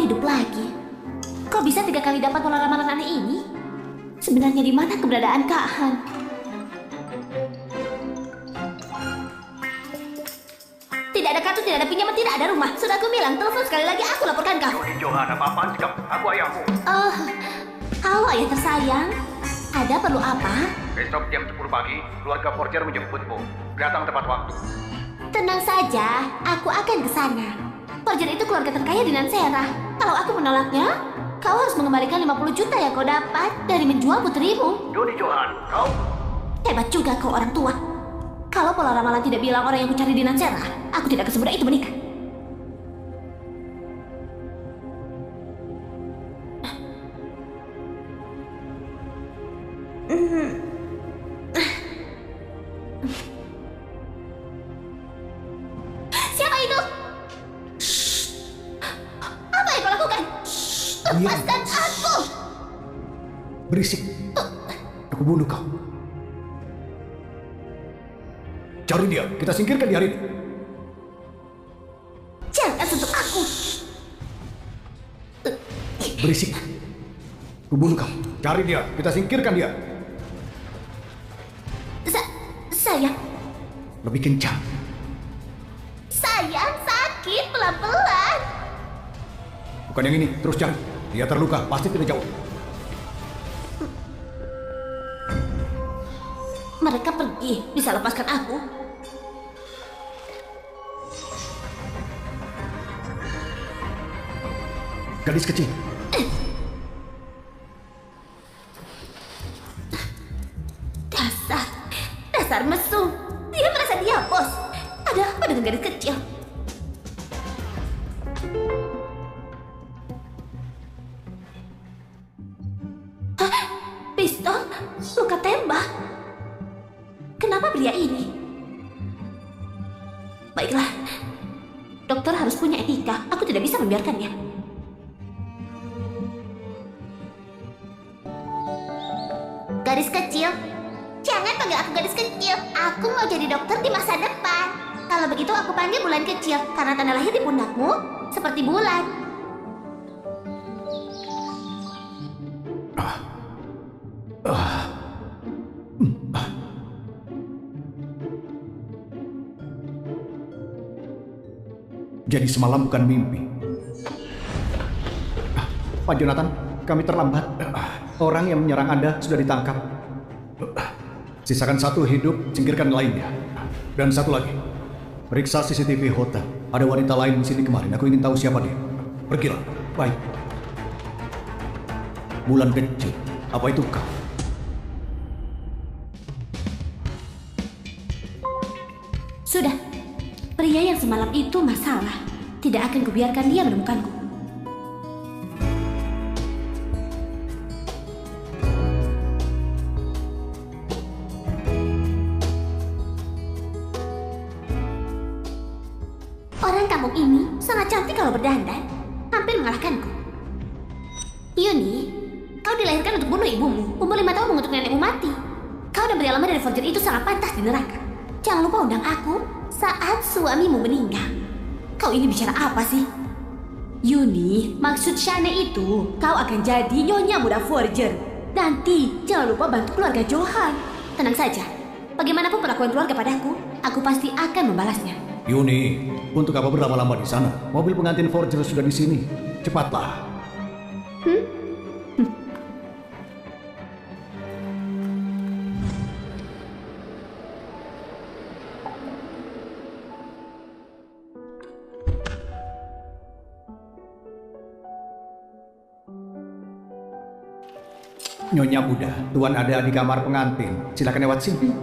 hidup lagi. Kok bisa 3 kali dapat pola ramalan aneh ini? Sebenarnya di mana keberadaan Kak Han? Tidak ada kartu, tidak ada pinjaman, tidak ada rumah. Sudah aku bilang, telepon sekali lagi, aku laporkan kau. Yuni Johan, apa-apaan sikap? Aku ayahmu. Oh, halo ayah tersayang. Ada perlu apa? Besok jam 10 pagi, keluarga Forger menjemputmu. Datang tepat waktu. Tenang saja, aku akan ke sana. Forger itu keluarga terkaya di Nansera. Kalau aku menolaknya, kau harus mengembalikan 50 juta yang kau dapat dari menjual putrimu. Yuni Johan, kau? Hebat juga kau orang tua. Kalau pola ramalan tidak bilang orang yang kucari di Nansera, aku tidak akan semudah itu menikah. Siapa itu? Apa yang kau lakukan? Lepaskan aku! Berisik. Aku bunuh kau. Cari dia, kita singkirkan dia hari ini. Jangan sentuh aku! Berisik. Aku bunuh kau. Cari dia, kita singkirkan dia. Sayang, Lebih kencang. sayang sakit pelan-pelan. Bukan yang ini, terus cari. Dia terluka, pasti tidak jauh. Mereka pergi, bisa lepaskan aku? Gadis kecil. Dasar mesum. Dia merasa dia bos. Ada apa dengan gadis kecil? Hah? Pistol? Luka tembak? Kenapa pria ini? Baiklah. Dokter harus punya etika. Aku tidak bisa membiarkannya. Gadis kecil? Jangan panggil aku gadis kecil. Aku mau jadi dokter di masa depan. Kalau begitu aku panggil bulan kecil. Karena tanda lahir di pundakmu seperti bulan. Jadi semalam bukan mimpi. Pak Jonathan, kami terlambat. Orang yang menyerang Anda sudah ditangkap. Sisakan satu hidup, singkirkan lainnya. Dan satu lagi, periksa CCTV hotel. Ada wanita lain di sini kemarin. Aku ingin tahu siapa dia. Pergilah. Baik. Bulan kecil. Apa itu kau? Sudah. Pria yang semalam itu masalah. Tidak akan kubiarkan dia menemukanku. Orang kampung ini sangat cantik kalau berdandan. Hampir mengalahkanku. Yuni, kau dilahirkan untuk bunuh ibumu. Umur 5 tahun mengutuk nenekmu mati. Kau dan pria lama dari Forger itu sangat pantas di neraka. Jangan lupa undang aku saat suamimu meninggal. Kau ini bicara apa sih? Yuni, maksud Shane itu kau akan jadi nyonya muda Forger. Nanti jangan lupa bantu keluarga Johan. Tenang saja. Bagaimanapun perlakuan keluarga padaku, aku pasti akan membalasnya. Yuni, untuk apa berlama-lama di sana? Mobil pengantin Forger sudah di sini. Cepatlah. Nyonya muda, Tuan ada di kamar pengantin. Silakan lewat sini.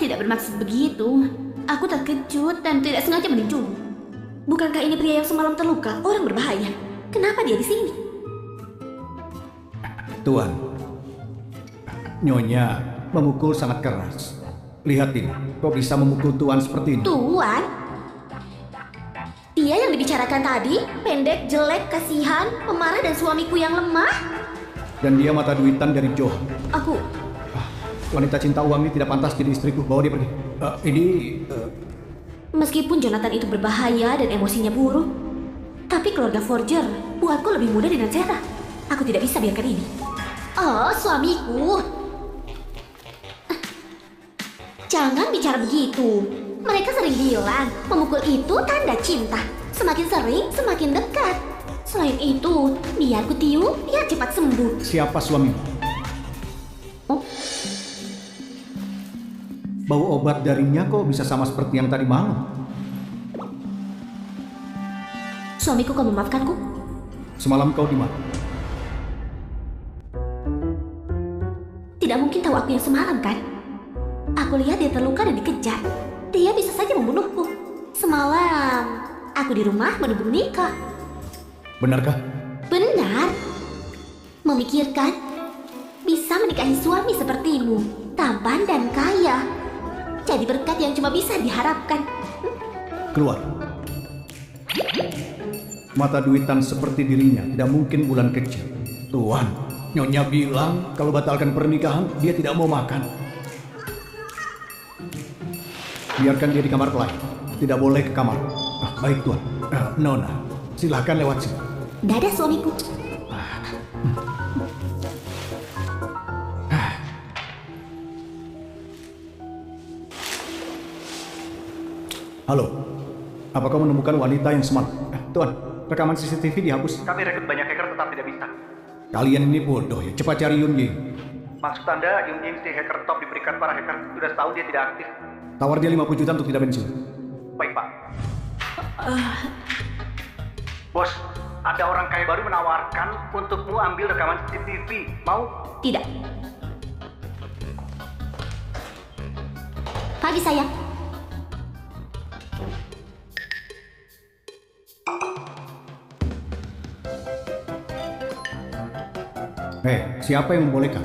tidak bermaksud begitu. Aku terkejut dan tidak sengaja meninjumu. Bukankah ini pria yang semalam terluka, orang berbahaya? Kenapa dia di sini? Tuan, Nyonya memukul sangat keras. Lihat ini, kok bisa memukul Tuan seperti ini? Tuan? Dia yang dibicarakan tadi, pendek, jelek, kasihan, pemarah dan suamiku yang lemah? Dan dia mata duitan dari Johan. Aku... Wanita cinta uang ini tidak pantas jadi istriku. Bawa dia pergi. Meskipun Jonathan itu berbahaya dan emosinya buruk, tapi keluarga Forger buatku lebih mudah dengan Zeta. Aku tidak bisa biarkan ini. Oh, suamiku. Jangan bicara begitu. Mereka sering bilang, memukul itu tanda cinta. Semakin sering, semakin dekat. Selain itu, biar ku tiup, dia cepat sembuh. Siapa suamimu? Oh, Bau obat darinya kok bisa sama seperti yang tadi malam? suamiku, kau memaafkanku? Semalam kau di mana? Tidak mungkin tahu aku yang semalam, kan? Aku lihat dia terluka dan dikejar. Dia bisa saja membunuhku. Semalam, aku di rumah menunggu nikah. Benarkah? Benar. Memikirkan bisa menikahi suami sepertimu, tampan dan kaya. Jadi berkat yang cuma bisa diharapkan. Keluar. Mata duitan seperti dirinya tidak mungkin bulan kecil. Tuan, Nyonya bilang kalau batalkan pernikahan, dia tidak mau makan. Biarkan dia di kamar lain. Tidak boleh ke kamar. Baik, Tuan. Nona, silahkan lewat sini. Dadah, suamiku. Halo, apa kau menemukan wanita yang semalam? Tuan, rekaman CCTV dihapus. Kami rekrut banyak hacker tetap tidak bisa. Kalian ini bodoh ya, cepat cari Yun Ying. Maksud Anda, Yung Ying si hacker top diberikan para hacker sudah setahun dia tidak aktif. Tawar dia 50 juta untuk tidak pensiun. Baik, Pak. Bos, ada orang kaya baru menawarkan untukmu ambil rekaman CCTV. Mau? Tidak. Pagi, sayang. Siapa yang membolehkan?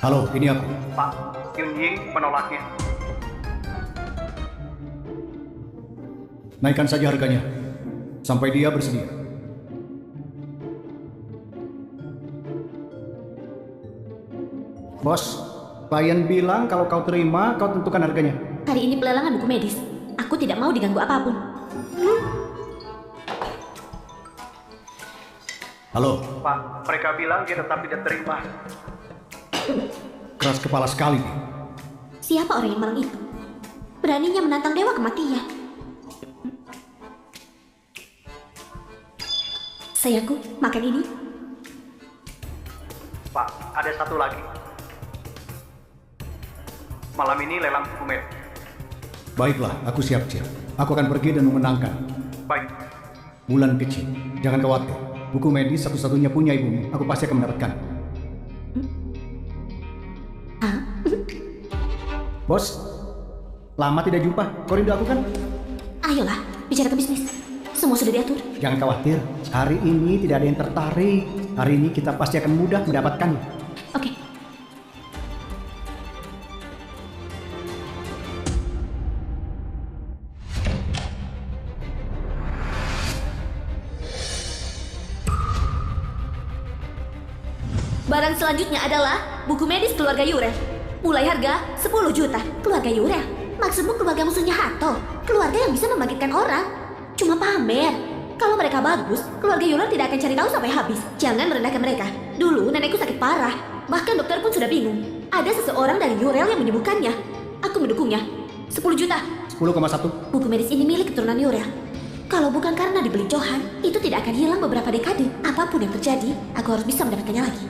Halo, ini aku. Pak, Yung Ying menolaknya. Naikkan saja harganya. Sampai dia bersedia. Bos, klien bilang kalau kau terima, kau tentukan harganya. Hari ini pelelangan buku medis. Aku tidak mau diganggu apapun. Halo, Pak, mereka bilang dia tetap tidak terima. keras kepala sekali. Siapa orang yang malang itu? Beraninya menantang dewa kematian. Sayangku, makan ini. Pak, ada satu lagi. Malam ini lelang buku medis. Baiklah, aku siap-siap. Aku akan pergi dan memenangkan. Baik. Bulan kecil, jangan khawatir. Buku medis satu-satunya punya ibumu. Aku pasti akan mendapatkan. Bos, lama tidak jumpa. Kau rindu aku kan? Ayolah, bicara ke bisnis. Semua sudah diatur. Jangan khawatir. Hari ini tidak ada yang tertarik. Hari ini kita pasti akan mudah mendapatkannya. Oke. Barang selanjutnya adalah buku medis keluarga Yurel. Mulai harga 10 juta. Keluarga Yurel? Maksudmu keluarga musuhnya Hato? Keluarga yang bisa membangkitkan orang? Cuma pamer. Kalau mereka bagus, keluarga Yurel tidak akan cari tahu sampai habis. Jangan merendahkan mereka. Dulu nenekku sakit parah. Bahkan dokter pun sudah bingung. Ada seseorang dari Yurel yang menyembuhkannya. Aku mendukungnya. 10 juta. 10,1. Buku medis ini milik keturunan Yurel. Kalau bukan karena dibeli Johan, itu tidak akan hilang beberapa dekade. Apapun yang terjadi, aku harus bisa mendapatkannya lagi.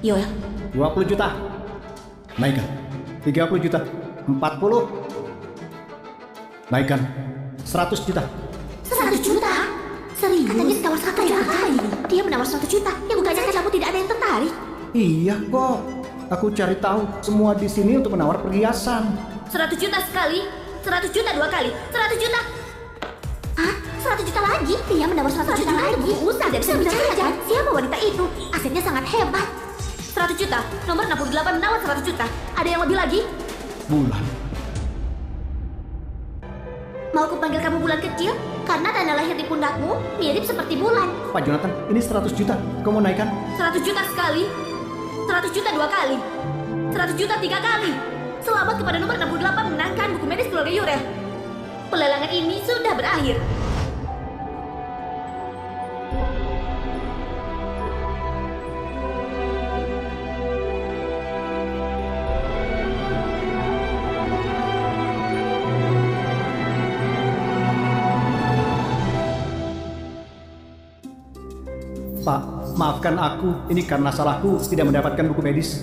Yoel. 20 juta. Naikkan. 30 juta. 40. Naikkan. 100 juta. 100 juta? Serius? Katanya ditawar 1 juta ini. Dia menawar 100 juta. Yang bukannya kan aku tidak ada yang tertarik. Iya kok. Aku cari tahu semua di sini untuk menawar perhiasan. 100 juta sekali, 100 juta 2 kali, 100 juta. Hah? 100 juta lagi? Dia menawar 100 juta lagi? Usah, tidak bisa bicara kan? Siapa wanita itu? Asetnya sangat hebat. 100 juta, nomor 68 menawar 100 juta. Ada yang lebih lagi? Bulan. Mau aku panggil kamu Bulan kecil? Karena tanda lahir di pundakmu mirip seperti bulan. Pak Jonathan, ini 100 juta. Kau mau naikkan? 100 juta sekali, 100 juta 2 kali, 100 juta 3 kali. Selamat kepada nomor 68 menangkan buku medis keluarga Yurel. Pelelangan ini sudah berakhir. Pak, maafkan aku. Ini karena salahku tidak mendapatkan buku medis.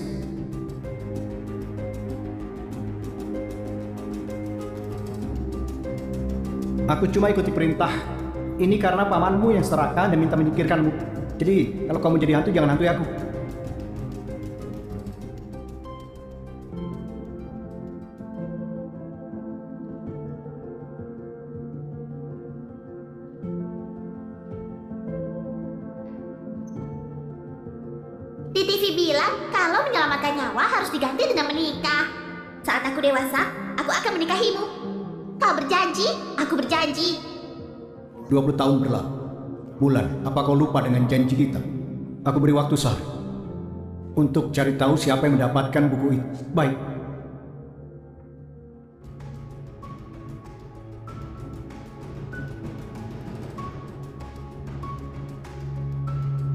Aku cuma ikuti perintah. Ini karena pamanmu yang serakah dan minta menyingkirkanmu. Jadi, kalau kamu jadi hantu, jangan hantui aku. Di TV bilang kalau menyelamatkan nyawa harus diganti dengan menikah. Saat aku dewasa, aku akan menikahimu. Kau berjanji, aku berjanji. 20 tahun berlalu. Bulan, apa kau lupa dengan janji kita? Aku beri waktu sehari untuk cari tahu siapa yang mendapatkan buku itu. Baik.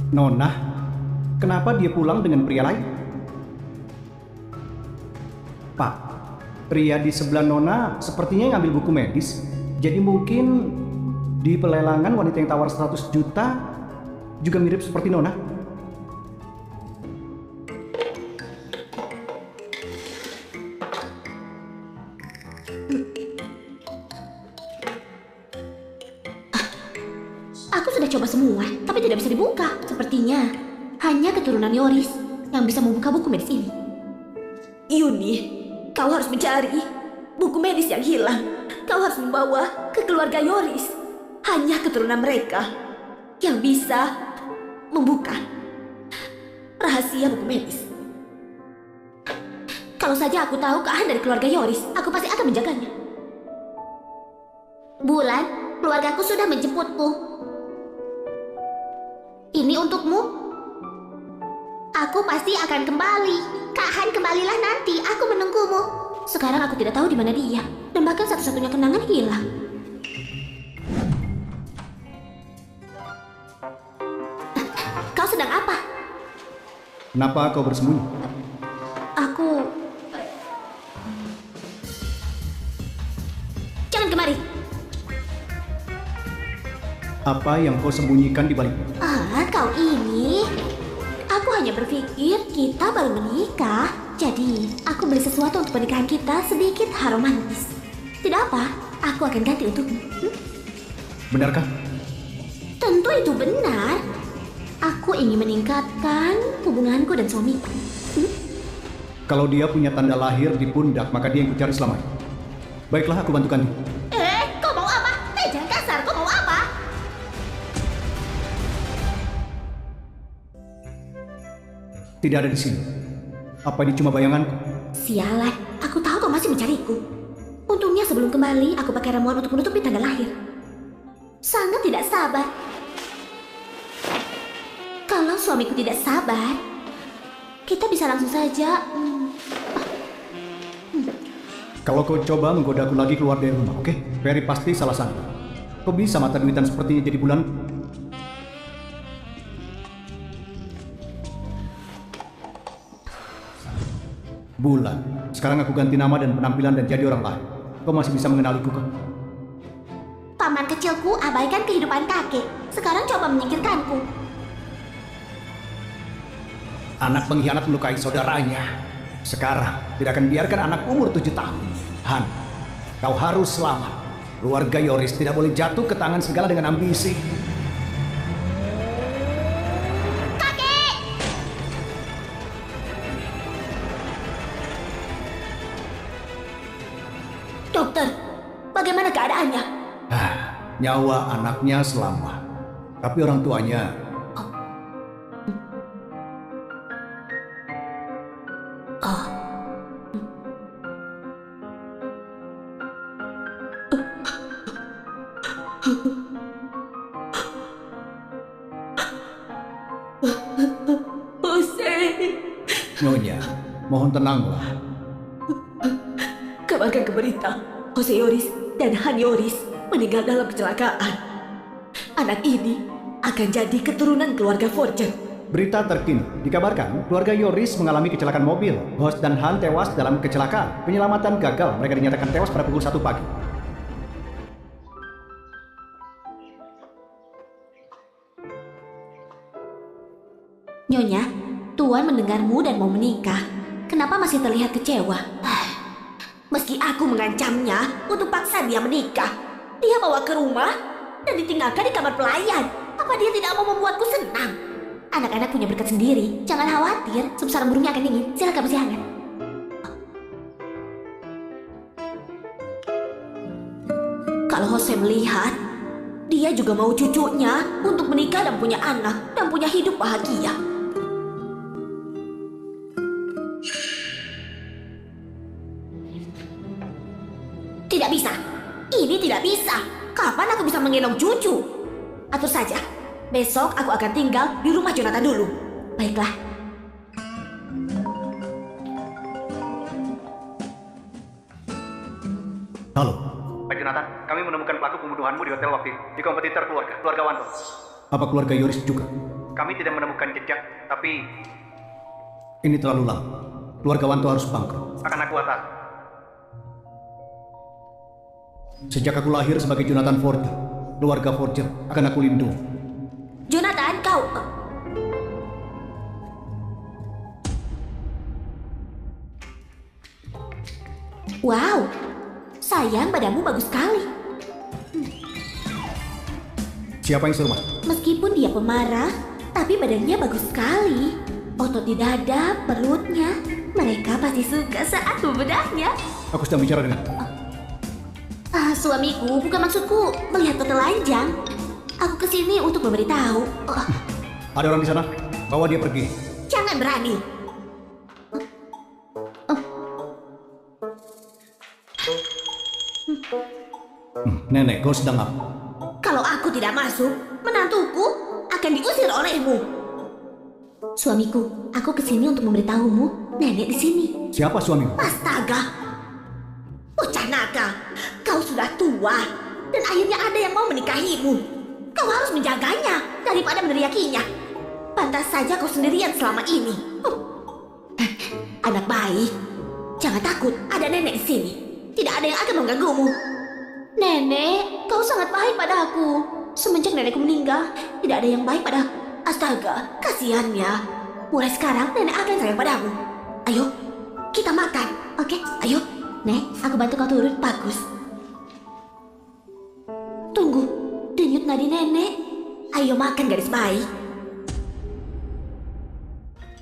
Nona, kenapa dia pulang dengan pria lain? Pak, pria di sebelah Nona sepertinya ngambil buku medis. Jadi mungkin di pelelangan wanita yang tawar 100 juta juga mirip seperti Nona. Aku sudah coba semua, tapi tidak bisa dibuka. Sepertinya hanya keturunan Yoris yang bisa membuka buku medis ini. Yuni, kau harus mencari buku medis yang hilang. Kau harus membawa ke keluarga Yoris. Hanya keturunan mereka yang bisa membuka rahasia buku medis. Kalau saja aku tahu keahlian dari keluarga Yoris, aku pasti akan menjaganya. Bulan, keluargaku sudah menjemputku. Ini untukmu. Aku pasti akan kembali. Kak Han, kembalilah nanti. Aku menunggumu. Sekarang aku tidak tahu di mana dia, dan bahkan satu-satunya kenangan hilang. Kau sedang apa? Kenapa kau bersembunyi? Aku... Jangan kemari. Apa yang kau sembunyikan di balik? Kau ini... Aku hanya berpikir kita baru menikah. Jadi, aku beli sesuatu untuk pernikahan kita sedikit romantis. Tidak apa, aku akan ganti untukmu. Benarkah? Tentu itu benar. Aku ingin meningkatkan hubunganku dan suamiku. Kalau dia punya tanda lahir di pundak, maka dia yang kucari selamanya. Baiklah, aku bantukan. Kau mau apa? Jangan kasar, kau mau apa? Tidak ada di sini. Apa ini cuma bayanganku? Sialan, aku tahu kau masih mencariku. Untungnya sebelum kembali, aku pakai ramuan untuk menutupi tanda lahir. Sangat tidak sabar. Kalau suamiku tidak sabar, kita bisa langsung saja... Kalau kau coba menggoda aku lagi keluar dari rumah, oke? Ferry pasti salah sangka. Kau bisa mata duitan sepertinya jadi bulan? Bulan. Sekarang aku ganti nama dan penampilan dan jadi orang lain. Kau masih bisa mengenaliku kan? Paman kecilku abaikan kehidupan kakek. Sekarang coba menyingkirkanku. Anak pengkhianat melukai saudaranya. Sekarang tidak akan biarkan anak umur 7 tahun. Han, kau harus selamat. Keluarga Yoris tidak boleh jatuh ke tangan segala dengan ambisi. Kakek! Bagaimana keadaannya? Nyawa anaknya selamat, tapi orang tuanya Hussein, Nyonya, mohon tenanglah. kabarkan ke berita, Jose Yoris dan Han Yoris meninggal dalam kecelakaan. Anak ini akan jadi keturunan keluarga Forger. Berita terkini dikabarkan keluarga Yoris mengalami kecelakaan mobil. Host dan Han tewas dalam kecelakaan. Penyelamatan gagal. Mereka dinyatakan tewas pada pukul 1 pagi. Nyonya, Tuan mendengarmu dan mau menikah. Kenapa masih terlihat kecewa? Meski aku mengancamnya untuk paksa dia menikah, dia bawa ke rumah dan ditinggalkan di kamar pelayan. Apa dia tidak mau membuatku senang? Anak-anak punya berkat sendiri. Jangan khawatir, sup sarang burungnya akan dingin. Silakan bersih hangat. Kalau Jose melihat, dia juga mau cucunya untuk menikah dan punya anak dan punya hidup bahagia. Tidak bisa. Ini tidak bisa. Kapan aku bisa menggendong cucu? Atur saja. Besok aku akan tinggal di rumah Jonathan dulu. Baiklah. Halo, Pak Jonathan, kami menemukan pelaku pembunuhanmu di hotel waktu itu, di kompetitor keluarga Wanto. apa keluarga Yoris juga? Kami tidak menemukan jejak, tapi Ini terlalu lama. Keluarga Wanto harus bangkrut. akan aku atas. Sejak aku lahir sebagai Jonathan Forger, keluarga Forger akan aku lindungi. Jonathan, kau... Wow, sayang badanmu bagus sekali. Siapa yang suruh masuk? Meskipun dia pemarah, tapi badannya bagus sekali. Otot di dada, perutnya. Mereka pasti suka saat membedahnya. Aku sedang bicara dengan... Suamiku, bukan maksudku melihat telanjang. Aku kesini untuk memberitahu. Ada orang di sana? Bawa dia pergi. Jangan berani. Nenek, kau sedang apa? Kalau aku tidak masuk, menantuku akan diusir olehmu. Suamiku, aku kesini untuk memberitahumu, nenek di sini. Siapa suamimu? Astaga, bocah nakal, kau sudah tua dan akhirnya ada yang mau menikahimu. Kau harus menjaganya daripada meneriakinya. Pantas saja kau sendirian selama ini. Anak baik, jangan takut, ada nenek di sini. Tidak ada yang akan mengganggumu. Nenek, kau sangat baik padaku. Semenjak nenekku meninggal, tidak ada yang baik pada. Astaga, kasihannya. Mulai sekarang nenek akan sayang padamu. Ayo, kita makan, oke? Ayo, Nek, aku bantu kau turun. Bagus. Tunggu, denyut nadi nenek. Ayo makan gadis baik.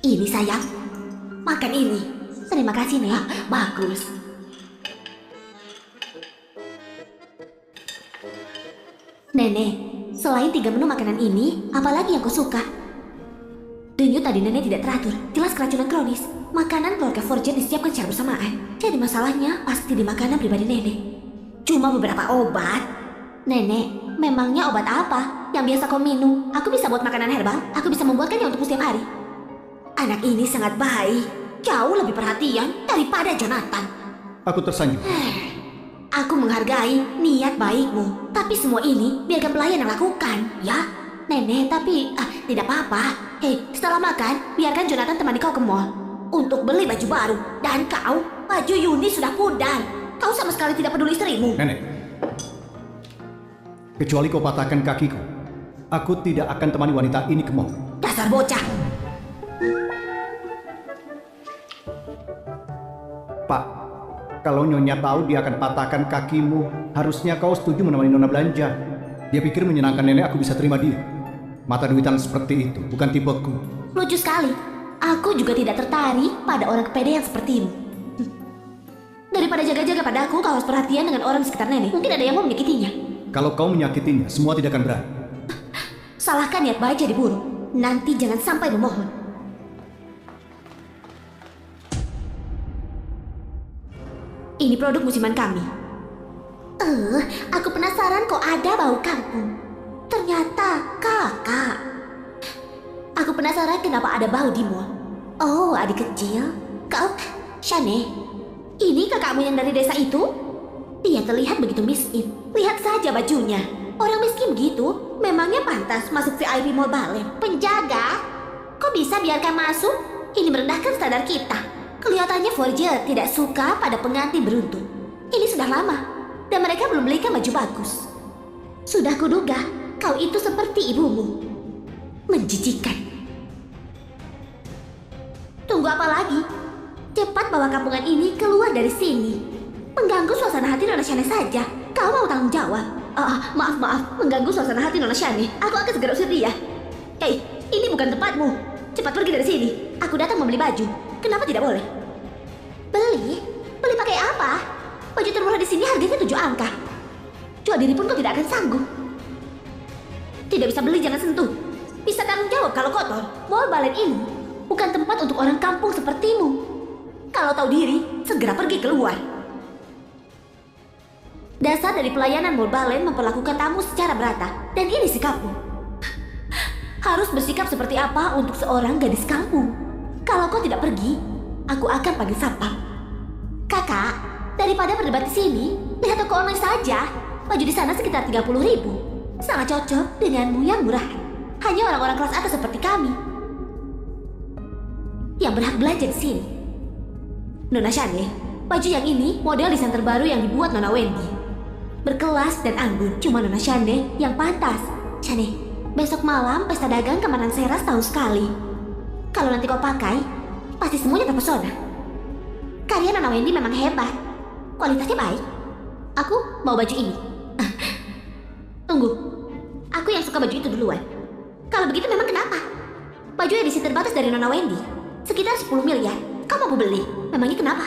Ini sayang, makan ini. Terima kasih, Nek. Bagus. Nenek, selain 3 menu makanan ini, apalagi yang kau suka? Denyut tadi nenek tidak teratur, jelas keracunan kronis. Makanan keluarga Forger disiapkan secara bersamaan. Jadi masalahnya pasti di makanan pribadi nenek. Cuma beberapa obat. Nenek, memangnya obat apa yang biasa kau minum? Aku bisa buat makanan herbal, aku bisa membuatkannya untukmu setiap hari. Anak ini sangat baik, jauh lebih perhatian daripada Jonathan. Aku tersanjung. Aku menghargai niat baikmu, tapi semua ini biarkan pelayan yang lakukan, ya? Nenek, tapi tidak apa-apa. Hei, setelah makan, biarkan Jonathan temani kau ke mall untuk beli baju baru. Dan kau, baju Yuni sudah pudar. Kau sama sekali tidak peduli istrimu. Nenek, kecuali kau patahkan kakiku, aku tidak akan temani wanita ini ke mall. Dasar bocah. Pak, kalau Nyonya tahu dia akan patahkan kakimu, harusnya kau setuju menemani Nona belanja. Dia pikir menyenangkan nenek aku bisa terima dia. Mata duitan seperti itu, bukan tipeku. Lucu sekali. Aku juga tidak tertarik pada orang kepede yang sepertimu. Daripada jaga-jaga padaku, kau harus perhatian dengan orang di sekitar nenek. Mungkin ada yang mau menyakitinya. Kalau kau menyakitinya, semua tidak akan berani. Salahkan niat baik jadi buruk. Nanti jangan sampai memohon. Ini produk musiman kami. Aku penasaran kok ada bau kampung. Ternyata kakak. Aku penasaran kenapa ada bau di mall. Oh, adik kecil. Kau, Shane, ini kakakmu yang dari desa itu? Dia terlihat begitu miskin. Lihat saja bajunya. Orang miskin begitu, memangnya pantas masuk VIP Mall Balen? Penjaga? Kok bisa biarkan masuk? Ini merendahkan standar kita. Kelihatannya Forger tidak suka pada pengantin beruntung. Ini sudah lama, dan mereka belum belikan baju bagus. Sudah kuduga, kau itu seperti ibumu. Menjijikan. Tunggu apa lagi? Cepat bawa kampungan ini keluar dari sini. Mengganggu suasana hati Nona Shane saja. Kau mau tanggung jawab? Maaf, mengganggu suasana hati Nona Shane. Aku akan segera usir dia. Hei, ini bukan tempatmu. Cepat pergi dari sini. Aku datang membeli baju. Kenapa tidak boleh? Beli? Beli pakai apa? Baju termurah di sini harganya 7 angka. Jual diri pun kau tidak akan sanggup. Tidak bisa beli, jangan sentuh. Bisa tanggung jawab kalau kotor. Mall Balen ini bukan tempat untuk orang kampung sepertimu. Kalau tahu diri, segera pergi keluar. Dasar dari pelayanan Mall Balen memperlakukan tamu secara merata. Dan ini sikapmu. Harus bersikap seperti apa untuk seorang gadis kampung? Kalau kau tidak pergi, aku akan panggil satpam. Kakak, daripada berdebat di sini, lihat toko online saja. Baju di sana sekitar 30.000. Sangat cocok denganmu yang murah. Hanya orang-orang kelas atas seperti kami yang berhak belanja di sini. Nona Shane, baju yang ini model desain terbaru yang dibuat Nona Wendy. Berkelas dan anggun, cuma Nona Shane yang pantas. Shane, besok malam pesta dagang Kemanan Seras tahun sekali. Kalau nanti kau pakai, pasti semuanya terpesona. Karya Nona Wendy memang hebat. Kualitasnya baik. Aku mau baju ini. Tunggu, aku yang suka baju itu duluan. Kalau begitu memang kenapa? Baju edisi terbatas dari Nona Wendy, sekitar 10 miliar. Kau mau beli? Memangnya kenapa?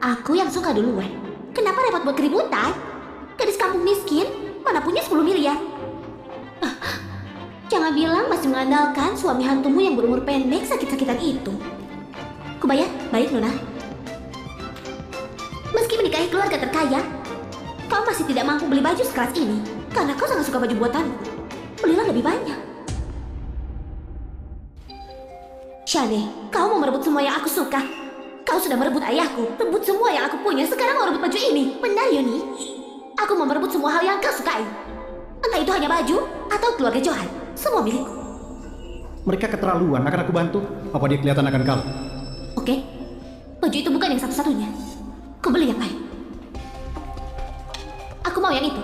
Aku yang suka duluan. Kenapa repot buat keributan? Gadis kampung miskin, mana punya 10 miliar? Jangan bilang masih mengandalkan suami hantumu yang berumur pendek sakit-sakitan itu. Kubayar, baik Nona. Meski menikahi keluarga terkaya, kau masih tidak mampu beli baju sekelas ini. Karena kau sangat suka baju buatanku. Belilah lebih banyak. Shane, kau mau merebut semua yang aku suka. Kau sudah merebut ayahku, rebut semua yang aku punya. Sekarang mau rebut baju ini. Benar, Yuni? Aku mau merebut semua hal yang kau sukai. Entah itu hanya baju atau keluarga Johan. Semua milikku. Mereka keterlaluan, akan aku bantu. Apa dia kelihatan akan kalah? Oke, baju itu bukan yang satu-satunya. Ku beli yang lain. Aku mau yang itu.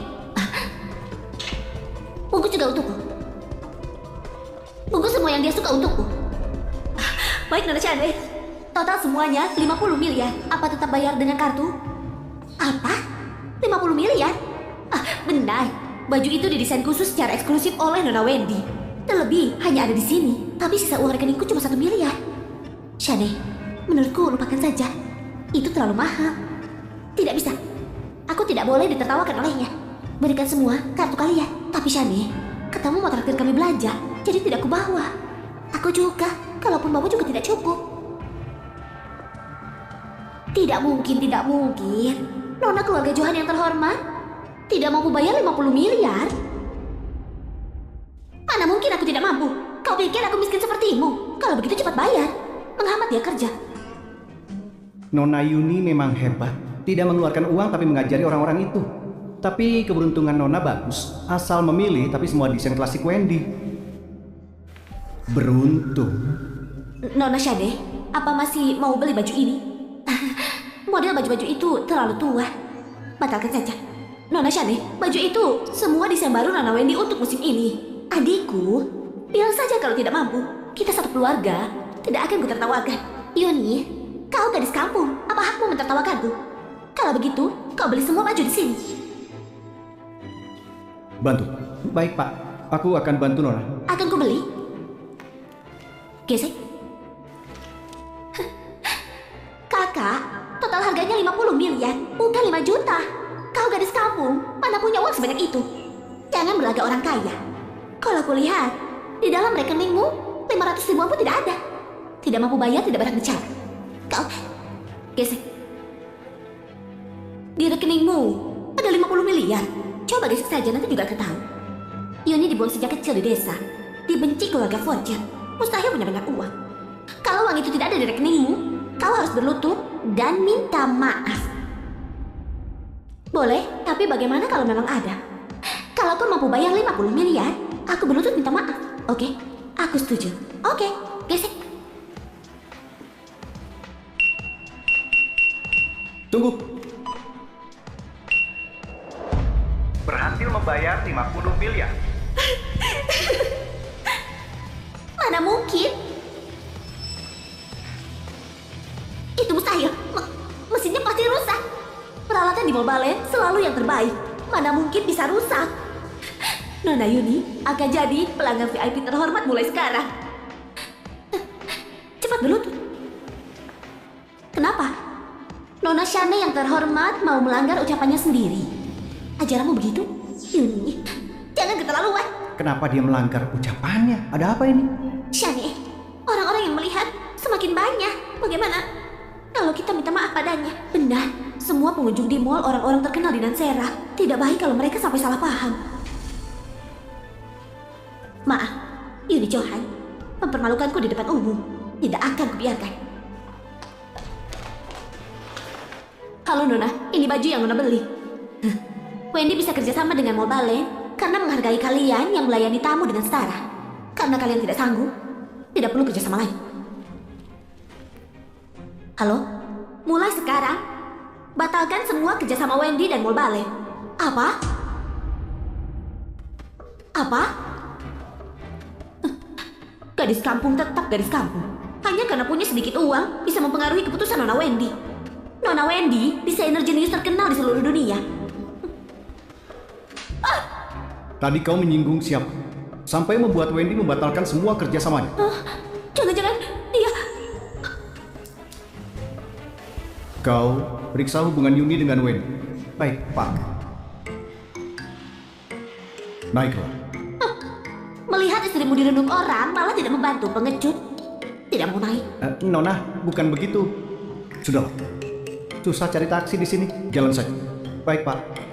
Bungkus juga untukku. Bungkus semua yang dia suka untukku. Baik, Nona Shane. Total semuanya 50 miliar. Apa tetap bayar dengan kartu? Apa? 50 miliar? Benar. Baju itu didesain khusus secara eksklusif oleh Nona Wendy. Terlebih, hanya ada di sini. Tapi sisa uang rekeningku cuma 1 miliar. Shane, menurutku lupakan saja. Itu terlalu mahal. Tidak bisa. Aku tidak boleh ditertawakan olehnya. Berikan semua kartu kalian. Tapi Shane, katamu mau traktir kami belanja, jadi tidak kubawa. Aku juga. Kalaupun bawa juga tidak cukup. Tidak mungkin. Nona keluarga Johan yang terhormat tidak mampu bayar 50 miliar. Mana mungkin aku tidak mampu? Kau pikir aku miskin sepertimu? Kalau begitu cepat bayar. Menghambat dia kerja. Nona Yuni memang hebat. Tidak mengeluarkan uang tapi mengajari orang-orang itu. Tapi keberuntungan Nona bagus. Asal memilih tapi semua desain klasik Wendy. Beruntung. Nona Shane, apa masih mau beli baju ini? Model baju-baju itu terlalu tua. Batalkan saja. Nona Shane, baju itu semua desain baru Nona Wendy untuk musim ini. Adikku, bilang saja kalau tidak mampu. Kita satu keluarga, tidak akan kutertawakan. Yuni, kau gadis kampung. Apa hakmu mentertawakanku? Kalau begitu, kau beli semua baju di sini. Bantu. Baik, Pak. Aku akan bantu Nona. Akan ku beli. Gesek. Kakak, total harganya 50 miliar. punya uang sebanyak itu. Jangan berlagak orang kaya. Kalau aku lihat, di dalam rekeningmu 500 ribuan pun tidak ada. Tidak mampu bayar, tidak berani bicara. Kau gesek. Di rekeningmu ada 50 miliar. Coba gesek saja, nanti juga ketahui. Yuni dibuang sejak kecil di desa. Dibenci keluarga Forger. Mustahil punya banyak uang. Kalau uang itu tidak ada di rekeningmu, kau harus berlutut dan minta maaf. Boleh, tapi bagaimana kalau memang ada? Kalau kau mampu bayar 50 miliar, aku berlutut minta maaf. Oke, aku setuju. Oke, gesek. Tunggu. Berhasil membayar 50 miliar. Mana mungkin? Itu mustahil. Mesinnya pasti rusak. Peralatan di Mobile selalu yang terbaik. Mana mungkin bisa rusak? Nona Yuni akan jadi pelanggan VIP terhormat mulai sekarang. Cepat berlutut. Kenapa? Nona Shane yang terhormat mau melanggar ucapannya sendiri. Ajaranmu begitu? Yuni, jangan keterlaluan. Kenapa dia melanggar ucapannya? Ada apa ini? Shane, orang-orang yang melihat semakin banyak. Bagaimana kalau kita minta maaf padanya? Benar, semua pengunjung di mall orang-orang terkenal di Nansera. Tidak baik kalau mereka sampai salah paham. Maaf, Yuni Johan, mempermalukanku di depan umum. Tidak akan kubiarkan. Halo Nona, ini baju yang Nona beli. Wendy bisa kerjasama dengan Mobile karena menghargai kalian yang melayani tamu dengan setara. Karena kalian tidak sanggup, tidak perlu kerjasama lain. Halo? Mulai sekarang, batalkan semua kerjasama Wendy dan Mobile. Apa? Apa? Gadis kampung tetap gadis kampung. Hanya karena punya sedikit uang, bisa mempengaruhi keputusan Nona Wendy. Nona Wendy, desainer jenius terkenal di seluruh dunia. Tadi kau menyinggung siapa? Sampai membuat Wendy membatalkan semua kerjasamanya. Jangan-jangan dia... Kau periksa hubungan Yuni dengan Wendy. Baik, Pak. Naiklah. Melihat istrimu dirundung orang, malah tidak membantu. Pengecut. Tidak mau naik. Nona, bukan begitu. Sudah. Susah cari taksi di sini. Jalan saja. Baik, Pak.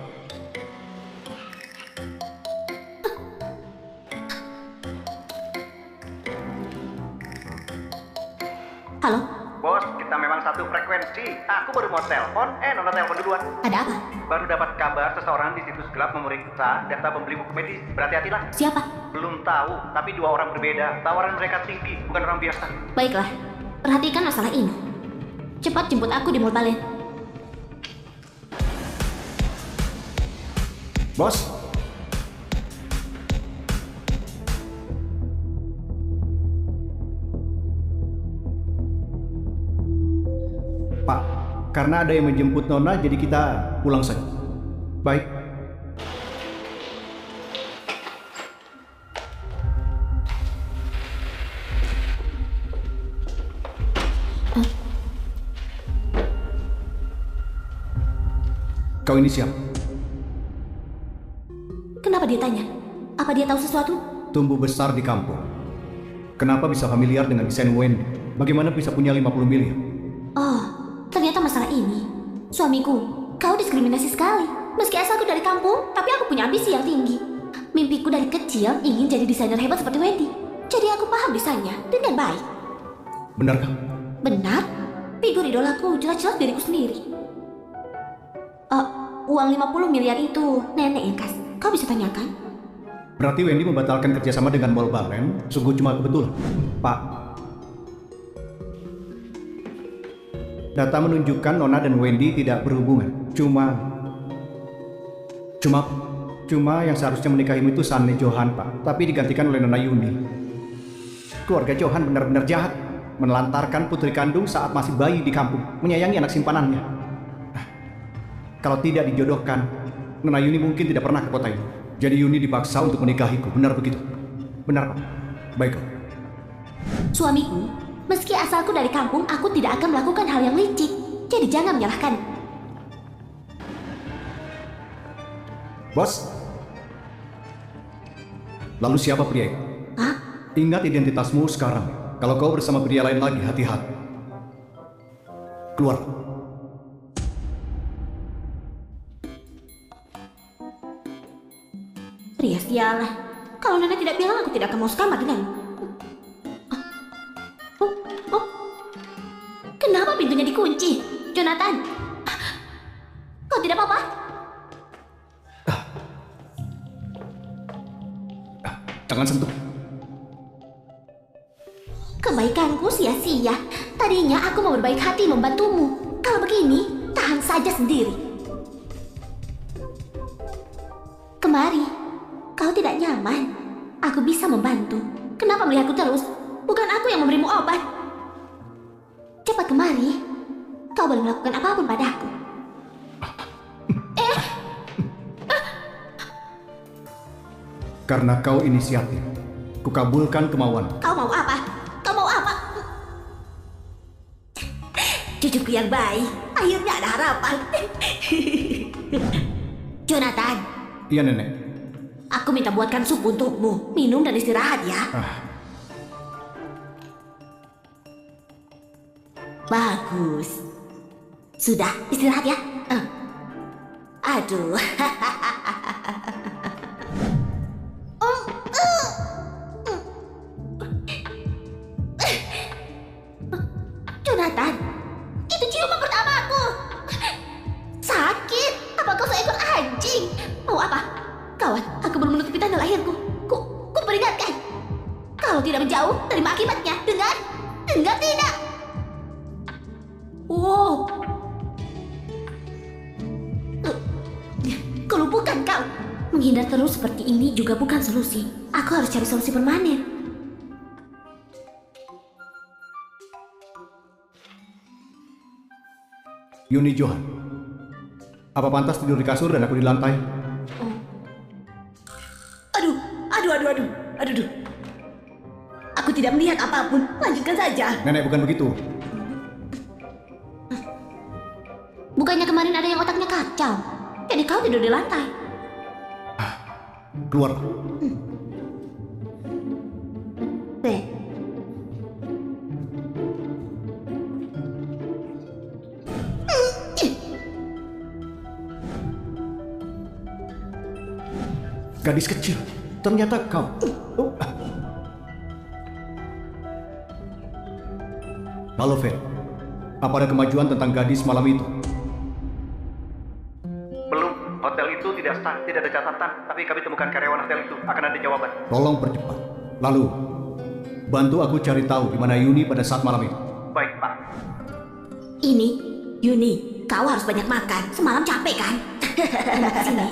Halo? Bos, kita memang satu frekuensi. Aku baru mau telepon, Nona telepon duluan. Ada apa? Baru dapat kabar seseorang di situs gelap memeriksa data pembeli buku medis. Berhati-hatilah. Siapa? Belum tahu, tapi dua orang berbeda. Tawaran mereka tinggi, bukan orang biasa. Baiklah, perhatikan masalah ini. Cepat jemput aku di Mall Balen. Bos. Pak, karena ada yang menjemput Nona, jadi kita pulang saja. Baik. Kau ini siapa? Kenapa dia tanya? Apa dia tahu sesuatu? Tumbuh besar di kampung. Kenapa bisa familiar dengan desain Wendy? Bagaimana bisa punya 50 miliar? Oh, ternyata masalah ini. Suamiku, kau diskriminasi sekali. Meski asalku dari kampung, tapi aku punya ambisi yang tinggi. Mimpiku dari kecil ingin jadi desainer hebat seperti Wendy. Jadi aku paham desainnya dengan baik. Benarkah? Benar? Figur idolaku jelas-jelas diriku sendiri. Uang 50 miliar itu nenek yang kasih. Kau bisa tanyakan? Berarti Wendy membatalkan kerjasama dengan Mall Balen. Sungguh cuma kebetulan. Pak, data menunjukkan Nona dan Wendy tidak berhubungan. Cuma yang seharusnya menikahimu itu Shane Johan, Pak. Tapi digantikan oleh Nona Yuni. Keluarga Johan benar-benar jahat. Menelantarkan putri kandung saat masih bayi di kampung. Menyayangi anak simpanannya. Kalau tidak dijodohkan, Nona Yuni mungkin tidak pernah ke kota ini. Jadi Yuni dipaksa untuk menikahiku. Benar begitu? Benar, Pak. Baiklah. Suamiku, meski asalku dari kampung, aku tidak akan melakukan hal yang licik. Jadi jangan menyalahkan. Bos? Lalu siapa pria itu? Hah? Ingat identitasmu sekarang. Kalau kau bersama pria lain lagi, hati-hati. Keluar. Pria sialan. Kalau nenek tidak bilang, aku tidak akan mau sekamar denganmu. Oh, oh. Kenapa pintunya dikunci? Jonathan, kau tidak apa-apa? Jangan sentuh. Kebaikanku sia-sia. Tadinya aku mau berbaik hati membantumu. Kalau begini, tahan saja sendiri. Kemari, kau tidak nyaman. Aku bisa membantu. Kenapa melihatku terus? Bukan aku yang memberimu obat. Cepat kemari. Kau boleh melakukan apapun padaku. Karena kau inisiatif, kukabulkan kemauan. Kau mau apa? Kau mau apa? Cucuku yang baik, akhirnya ada harapan. Jonathan, Iya, Nenek. aku minta buatkan sup untukmu. Minum dan istirahat ya. Bagus. Sudah, istirahat ya. Aduh. Jonathan, itu ciuman pertamaku. Sakit. Apa kau seekor anjing? Mau apa? Kawan, aku belum menutupi tanggal lahirku. Ku peringatkan. Kalau tidak menjauh, terima akibatnya. Dengar? Dengar tidak? Wow. Kelumpukan kau. Menghindar terus seperti ini juga bukan solusi. Aku harus cari solusi permanen. Yuni Johan. Apa pantas tidur di kasur dan aku di lantai? Oh. Aduh. Aku tidak melihat apapun. Lanjutkan saja. Nenek, bukan begitu. Bukannya kemarin ada yang otaknya kacau. Jadi kau tidur di lantai. Keluar. Beh. Gadis kecil. Ternyata kau. Halo, Fer. Apa ada kemajuan tentang gadis malam itu? Belum, hotel itu tidak ada catatan, tapi kami temukan karyawan hotel itu. Akan ada jawaban. Tolong percepat. Lalu, bantu aku cari tahu di mana Yuni pada saat malam itu. Baik, Pak. Ini, Yuni, kau harus banyak makan. Semalam capek kan? Sini.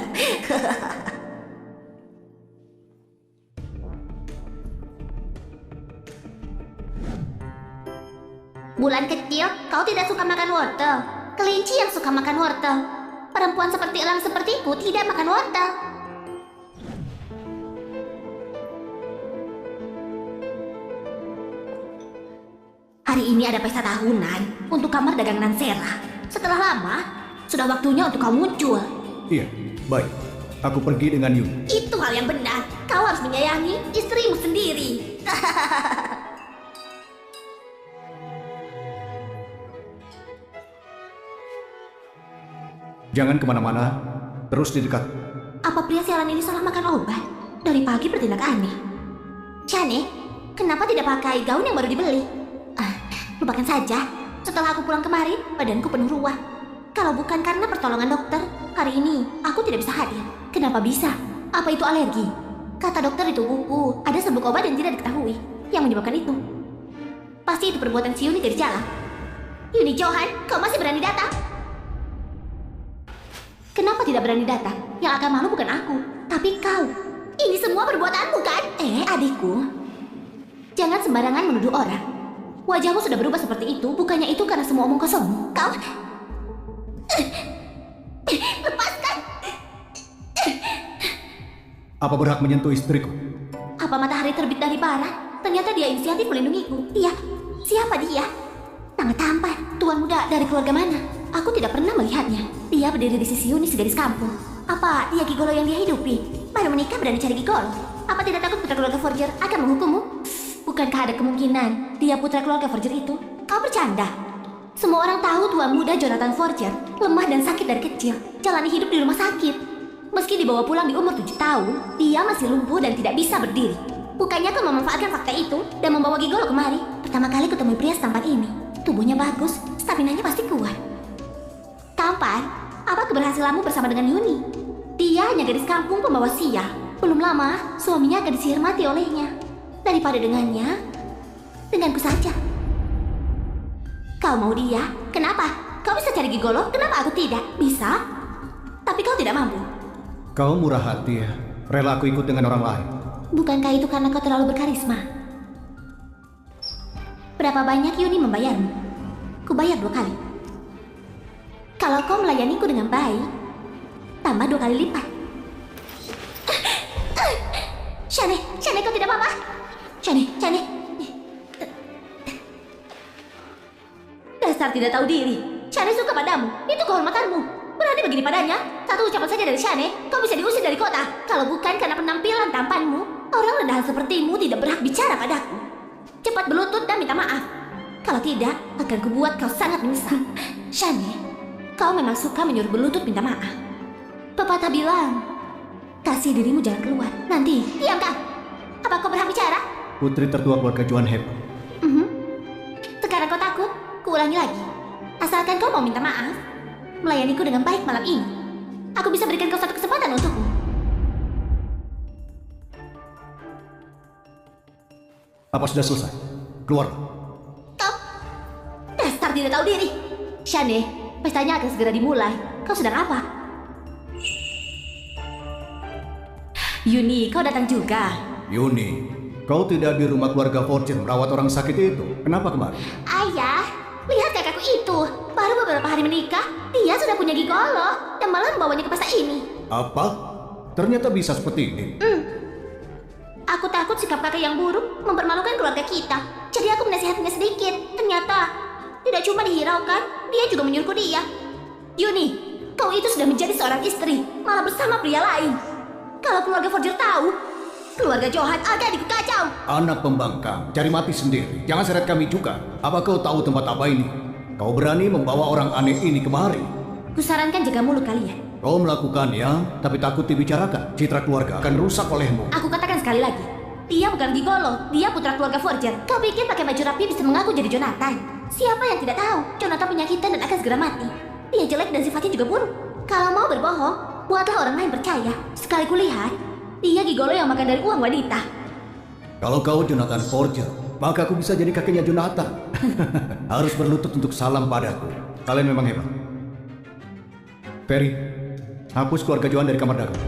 Bulan kecil, kau tidak suka makan wortel. Kelinci yang suka makan wortel. Perempuan seperti elang sepertiku tidak makan wortel. Hari ini ada pesta tahunan untuk kamar dagangan Sera. Setelah lama, sudah waktunya untuk kau muncul. Iya, baik. Aku pergi dengan Yuni. Itu hal yang benar. Kau harus menyayangi istrimu sendiri. Jangan kemana-mana, terus di dekat. Apa pria sialan ini salah makan obat? Dari pagi bertindak aneh. Shane, kenapa tidak pakai gaun yang baru dibeli? Lupakan saja. Setelah aku pulang kemarin, badanku penuh ruah. Kalau bukan karena pertolongan dokter, hari ini aku tidak bisa hadir. Kenapa bisa? Apa itu alergi? Kata dokter di tubuhku, ada serbuk obat yang tidak diketahui yang menyebabkan itu. Pasti itu perbuatan si Yuni dari jalan. Yuni Johan, kau masih berani datang? Kenapa tidak berani datang? Yang akan malu bukan aku, tapi kau. Ini semua perbuatanmu kan? Adikku. Jangan sembarangan menuduh orang. Wajahmu sudah berubah seperti itu, bukannya itu karena semua omong kosongmu. Kau... Lepaskan! Apa berhak menyentuh istriku? Apa matahari terbit dari barat? Ternyata dia inisiatif melindungiku. Dia... Siapa dia? Sangat tampan, tuan muda dari keluarga mana? Aku tidak pernah melihatnya. Dia berdiri di sisi Yuni, segadis kampung. Apa dia gigolo yang dia hidupi? Baru menikah berani cari gigolo? Apa tidak takut putra keluarga forger akan menghukummu? Bukankah ada kemungkinan dia putra keluarga forger itu? Kau bercanda. Semua orang tahu tua muda Jonathan Forger lemah dan sakit dari kecil. Jalani hidup di rumah sakit. Meski dibawa pulang di umur 7 tahun, dia masih lumpuh dan tidak bisa berdiri. Bukannya kau memanfaatkan fakta itu dan membawa gigolo kemari? Pertama kali kutemui pria setampan ini. Tubuhnya bagus, staminanya pasti kuat. Tampan, apa keberhasilanmu bersama dengan Yuni? Dia hanya gadis kampung pembawa sial. Belum lama, suaminya akan disihir mati olehnya. Daripada denganku saja. Kau mau dia? Kenapa? Kau bisa cari gigolo, kenapa aku tidak? Bisa, tapi kau tidak mampu. Kau murah hati ya, rela aku ikut dengan orang lain. Bukankah itu karena kau terlalu berkarisma? Berapa banyak Yuni membayarmu? Kubayar 2 kali. Kalau kau melayaniku dengan baik, tambah 2 kali lipat. Shane, kau tidak apa-apa? Shane. Dasar tidak tahu diri. Shane suka padamu, itu kehormatanmu. Berani begini padanya? Satu ucapan saja dari Shane, kau bisa diusir dari kota. Kalau bukan karena penampilan tampanmu, orang rendahan sepertimu tidak berhak bicara padaku. Cepat berlutut dan minta maaf. Kalau tidak, akan kubuat kau sangat menyesal. Shane, kau memang suka menyuruh berlutut minta maaf. Pepatah bilang, kasih dirimu jalan keluar. Nanti, diam kau. Apa kau berhak bicara? Putri tertua keluarga Johan hebat. Sekarang kau takut? Kuulangi lagi. Asalkan kau mau minta maaf, melayaniku dengan baik malam ini, aku bisa berikan kau satu kesempatan untukmu. Apa sudah selesai? Keluar. Kau, dasar tidak tahu diri. Shane, pestanya akan segera dimulai. Kau sedang apa? Yuni, kau datang juga. Yuni, kau tidak di rumah keluarga Forger merawat orang sakit itu. Kenapa kemarin? Ayah, lihat kakakku itu. Baru beberapa hari menikah, dia sudah punya gigolo dan malah membawanya ke pesta ini. Apa? Ternyata bisa seperti ini. Aku takut sikap kakak yang buruk mempermalukan keluarga kita. Jadi aku menasihatinya sedikit. Ternyata tidak cuma dihiraukan, dia juga menyuruhku dia. Yuni, kau itu sudah menjadi seorang istri, malah bersama pria lain. Kalau keluarga Forger tahu, keluarga Johan akan dikacau. Anak pembangkang, cari mati sendiri. Jangan seret kami juga. Apa kau tahu tempat apa ini? Kau berani membawa orang aneh ini kemari? Kusarankan jaga mulut kalian. Kau melakukannya, tapi takut dibicarakan. Citra keluarga akan rusak olehmu. Aku katakan sekali lagi, dia bukan gigolo, dia putra keluarga Forger. Kau pikir pakai baju rapi bisa mengaku jadi Jonathan? Siapa yang tidak tahu? Jonathan penyakitan dan akan segera mati. Dia jelek dan sifatnya juga buruk. Kalau mau berbohong, buatlah orang lain percaya. Sekali kulihat, dia gigolo yang makan dari uang wanita. Kalau kau Jonathan Forger, maka aku bisa jadi kakeknya Jonathan. Harus berlutut untuk salam padaku. Kalian memang hebat. Ferry, hapus keluarga Johan dari kamar dagang.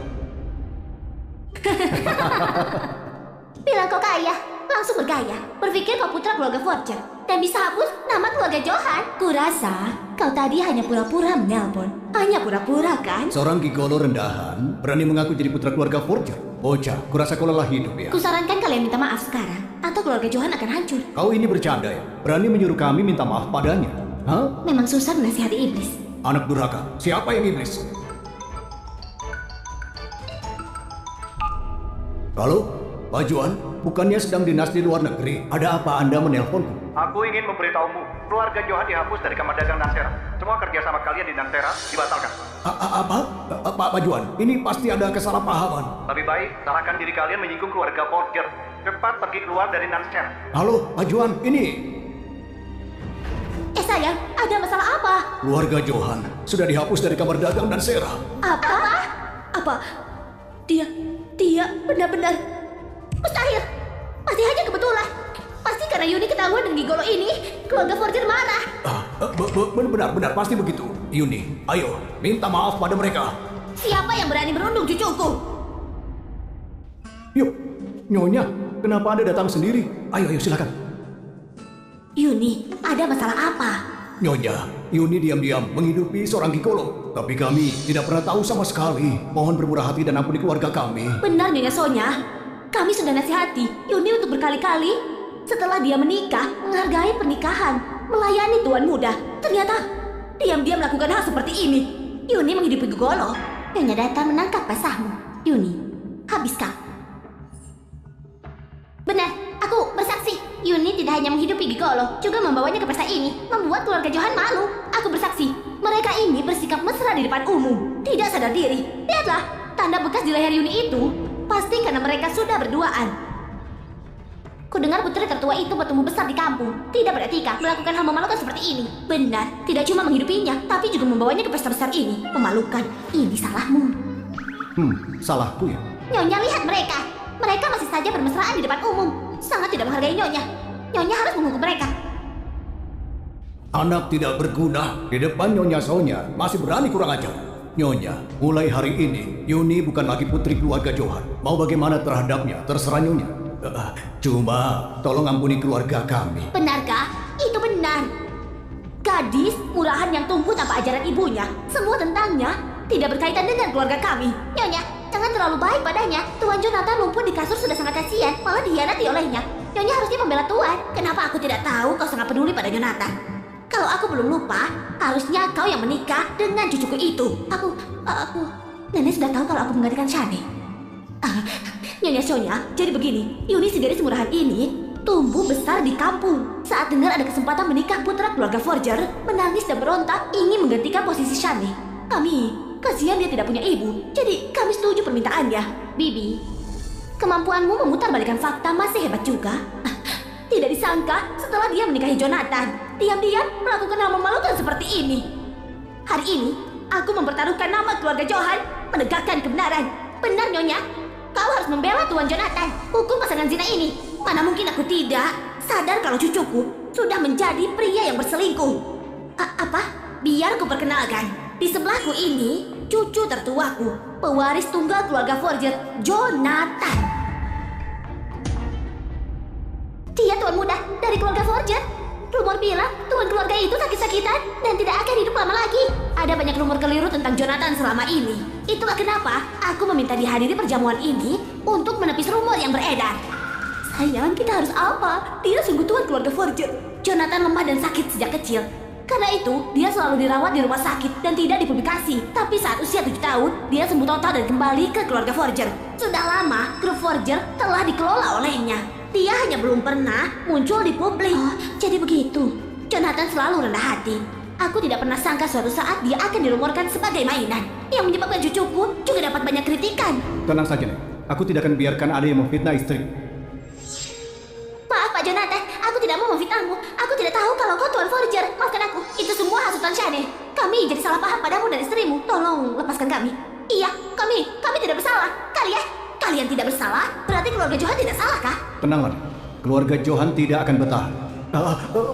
Bilang kau kaya, langsung bergaya. Berpikir kau putra keluarga Forger dan bisa hapus nama keluarga Johan. Kurasa kau tadi hanya pura-pura menelpon. Hanya pura-pura kan? Seorang gigolo rendahan berani mengaku jadi putra keluarga Forger. Bocah, kurasa kau lelah hidup ya. Kusarankan kalian minta maaf sekarang, atau keluarga Johan akan hancur. Kau ini bercanda ya? Berani menyuruh kami minta maaf padanya? Hah? Memang susah menasihati iblis. Anak durhaka, siapa yang iblis? Halo, Pak Johan, bukannya sedang dinas di luar negeri? Ada apa Anda menelponku? Aku ingin memberitahumu, keluarga Johan dihapus dari kamar dagang Nansera. Semua kerjasama kalian di Nansera dibatalkan. Apa? Pak Johan, ini pasti ada kesalahpahaman. Lebih baik, salahkan diri kalian menyinggung keluarga Forger. Cepat pergi keluar dari Nansera. Halo, Pak Johan, ini... Sayang, ada masalah apa? Keluarga Johan sudah dihapus dari kamar dagang Nansera. Apa? Dia benar-benar mustahil. Pasti hanya kebetulan. Pasti karena Yuni ketahuan dengan gigolo ini, keluarga Forger marah. Benar, pasti begitu. Yuni, ayo, minta maaf pada mereka. Siapa yang berani merundung cucuku? Yuk, Nyonya, kenapa Anda datang sendiri? Ayo, silakan. Yuni, ada masalah apa? Nyonya, Yuni diam-diam menghidupi seorang gigolo. Tapi kami tidak pernah tahu sama sekali. Mohon bermurah hati dan ampuni keluarga kami. Benar, Nyonya Sonya. Kami sudah nasihati Yuni untuk berkali-kali. Setelah dia menikah, menghargai pernikahan, melayani tuan muda. Ternyata, diam-diam melakukan hal seperti ini. Yuni menghidupi gigolo. Nyonya datang menangkap basahmu. Yuni, habis kau. Benar, aku bersaksi. Yuni tidak hanya menghidupi Gigolo, juga membawanya ke pesta ini, membuat keluarga Johan malu. Aku bersaksi, mereka ini bersikap mesra di depan umum, tidak sadar diri. Lihatlah, tanda bekas di leher Yuni itu, pasti karena mereka sudah berduaan. Kudengar putri tertua itu bertumbuh besar di kampung, tidak beretika, melakukan hal memalukan seperti ini. Benar, tidak cuma menghidupinya, tapi juga membawanya ke pesta besar ini. Memalukan, ini salahmu. Salahku ya? Nyonya lihat mereka. Mereka masih saja bermesraan di depan umum. Sangat tidak menghargai Nyonya. Nyonya harus menghukum mereka. Anak tidak berguna. Di depan Nyonya Sonya masih berani kurang ajar. Nyonya, mulai hari ini Yuni bukan lagi putri keluarga Johan. Mau bagaimana terhadapnya, terserah Nyonya. Cuma tolong ampuni keluarga kami. Benarkah? Itu benar. Gadis murahan yang tumbuh tanpa ajaran ibunya. Semua tentangnya tidak berkaitan dengan keluarga kami. Nyonya, jangan terlalu baik padanya. Tuan Jonathan lumpuh di kasur sudah sangat kasihan, malah dihianati olehnya. Nyonya harusnya membela Tuan. Kenapa aku tidak tahu kau sangat peduli pada Jonathan? Kalau aku belum lupa, harusnya kau yang menikah dengan cucuku itu. Nenek sudah tahu kalau aku menggantikan Shani. Nyonya Sonya, jadi begini, Yuni si gadis murahan ini tumbuh besar di kampung. Saat dengar ada kesempatan menikah putra keluarga Forger, menangis dan berontak ingin menggantikan posisi Shani. Kasihan dia tidak punya ibu, jadi kami setuju permintaannya. Bibi, kemampuanmu memutarbalikkan fakta masih hebat juga. Tidak disangka setelah dia menikahi Jonathan, diam-diam melakukan hal memalukan seperti ini. Hari ini, aku mempertaruhkan nama keluarga Johan, menegakkan kebenaran. Benar, Nyonya. Kau harus membela Tuan Jonathan. Hukum pasangan zina ini. Mana mungkin aku tidak sadar kalau cucuku sudah menjadi pria yang berselingkuh. Apa? Biar ku perkenalkan. Di sebelahku ini, cucu tertuaku, pewaris tunggal keluarga Forger, Jonathan. Dia tuan muda dari keluarga Forger. Rumor bilang tuan keluarga itu sakit-sakitan dan tidak akan hidup lama lagi. Ada banyak rumor keliru tentang Jonathan selama ini. Itulah kenapa aku meminta dihadiri perjamuan ini untuk menepis rumor yang beredar. Sayang, kita harus apa? Dia sungguh tuan keluarga Forger. Jonathan lemah dan sakit sejak kecil. Karena itu, dia selalu dirawat di rumah sakit dan tidak dipublikasi. Tapi saat usia 7 tahun, dia sembuh total dan kembali ke keluarga Forger. Sudah lama, grup Forger telah dikelola olehnya. Dia hanya belum pernah muncul di publik. Jadi begitu. Jonathan selalu rendah hati. Aku tidak pernah sangka suatu saat dia akan dirumorkan sebagai mainan. Yang menyebabkan cucuku juga dapat banyak kritikan. Tenang saja, Nek. Aku tidak akan biarkan ada yang memfitnah istri. Maaf Pak Jonathan, aku tidak mau memfitnahmu. Aku tidak tahu kalau kau tuan Forger. Maafkan aku, itu semua hasutan Shane. Kami jadi salah paham padamu dan istrimu. Tolong lepaskan kami. Iya, kami tidak bersalah. Kalian tidak bersalah, berarti keluarga Johan tidak salah kah? Tenanglah, keluarga Johan tidak akan bertahan.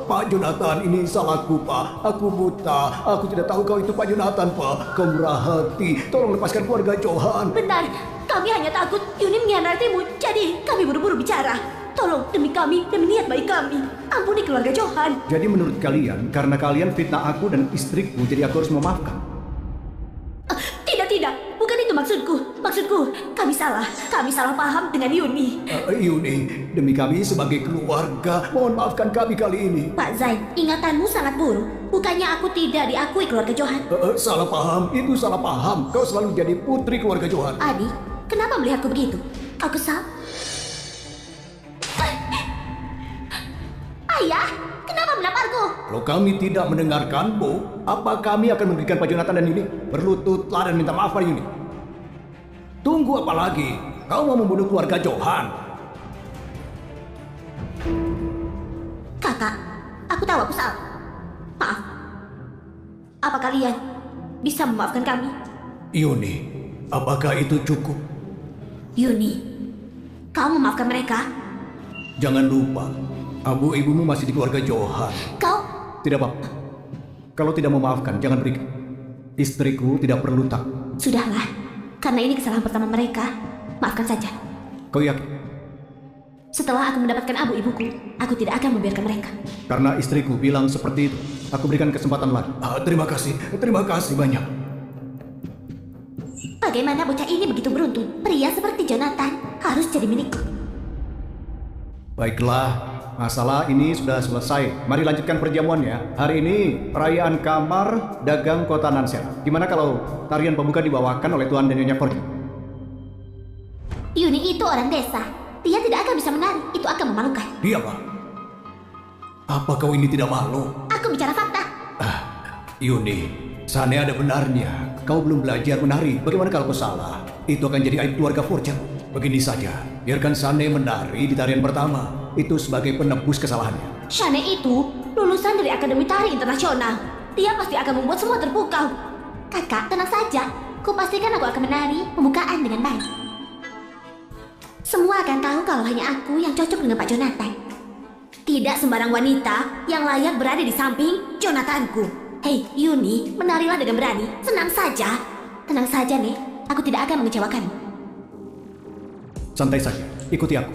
Pak Jonathan, ini salahku, Pak. Aku buta. Aku tidak tahu kau itu Pak Jonathan, Pak. Kau murah hati. Tolong lepaskan keluarga Johan. Benar, kami hanya takut Yuni mengkhianatimu. Jadi kami buru-buru bicara. Tolong demi kami, demi niat baik kami, ampuni keluarga Johan. Jadi menurut kalian, karena kalian fitnah aku dan istriku, jadi aku harus memaafkan? Tidak, bukan itu maksudku. Kami salah paham dengan Yuni. Yuni, demi kami sebagai keluarga, mohon maafkan kami kali ini. Pak Zain, ingatanmu sangat buruk. Bukannya aku tidak diakui keluarga Johan. Salah paham, itu salah paham. Kau selalu jadi putri keluarga Johan. Adi, kenapa melihatku begitu? Kau kesal? Ayah, kenapa menamparku? Kalau kami tidak mendengarkanmu, apa kami akan memberikan Pak Jonathan dan Yuni? Berlututlah dan minta maaf Pak Yuni. Tunggu apa lagi? Kau mau membunuh keluarga Johan? Kakak, aku tahu aku salah. Maaf. Apa kalian bisa memaafkan kami? Yuni, apakah itu cukup? Yuni, kau memaafkan mereka? Jangan lupa, ibumu masih di keluarga Johan. Kau... Tidak apa-apa. Kalau tidak memaafkan, jangan berikan. Istriku tidak perlu tak. Sudahlah, karena ini kesalahan pertama mereka. Maafkan saja. Kau yakin? Setelah aku mendapatkan ibuku, aku tidak akan membiarkan mereka. Karena istriku bilang seperti itu, aku berikan kesempatan lagi. Terima kasih banyak. Bagaimana bocah ini begitu beruntung? Pria seperti Jonathan harus jadi milikku. Baiklah, masalah ini sudah selesai. Mari lanjutkan perjamuannya. Hari ini perayaan kamar dagang kota Nansen. Gimana kalau tarian pembuka dibawakan oleh Tuan dan Nyonya Fortune? Yuni itu orang desa. Dia tidak akan bisa menari. Itu akan memalukan. Diamlah. Apa kau ini tidak malu? Aku bicara fakta. Yuni, seandainya ada benarnya. Kau belum belajar menari. Bagaimana kalau kau salah? Itu akan jadi aib keluarga Fortune. Begini saja, biarkan Shane menari di tarian pertama. Itu sebagai penebus kesalahannya. Shane itu lulusan dari Akademi Tari Internasional. Dia pasti akan membuat semua terpukau. Kakak, tenang saja. Kupastikan aku akan menari pembukaan dengan baik. Semua akan tahu kalau hanya aku yang cocok dengan Pak Jonathan. Tidak sembarang wanita yang layak berada di samping Jonathanku. Hei, Yuni, menarilah dengan berani. Senang saja. Tenang saja, nih. Aku tidak akan mengecewakanmu. Santai saja, ikuti aku.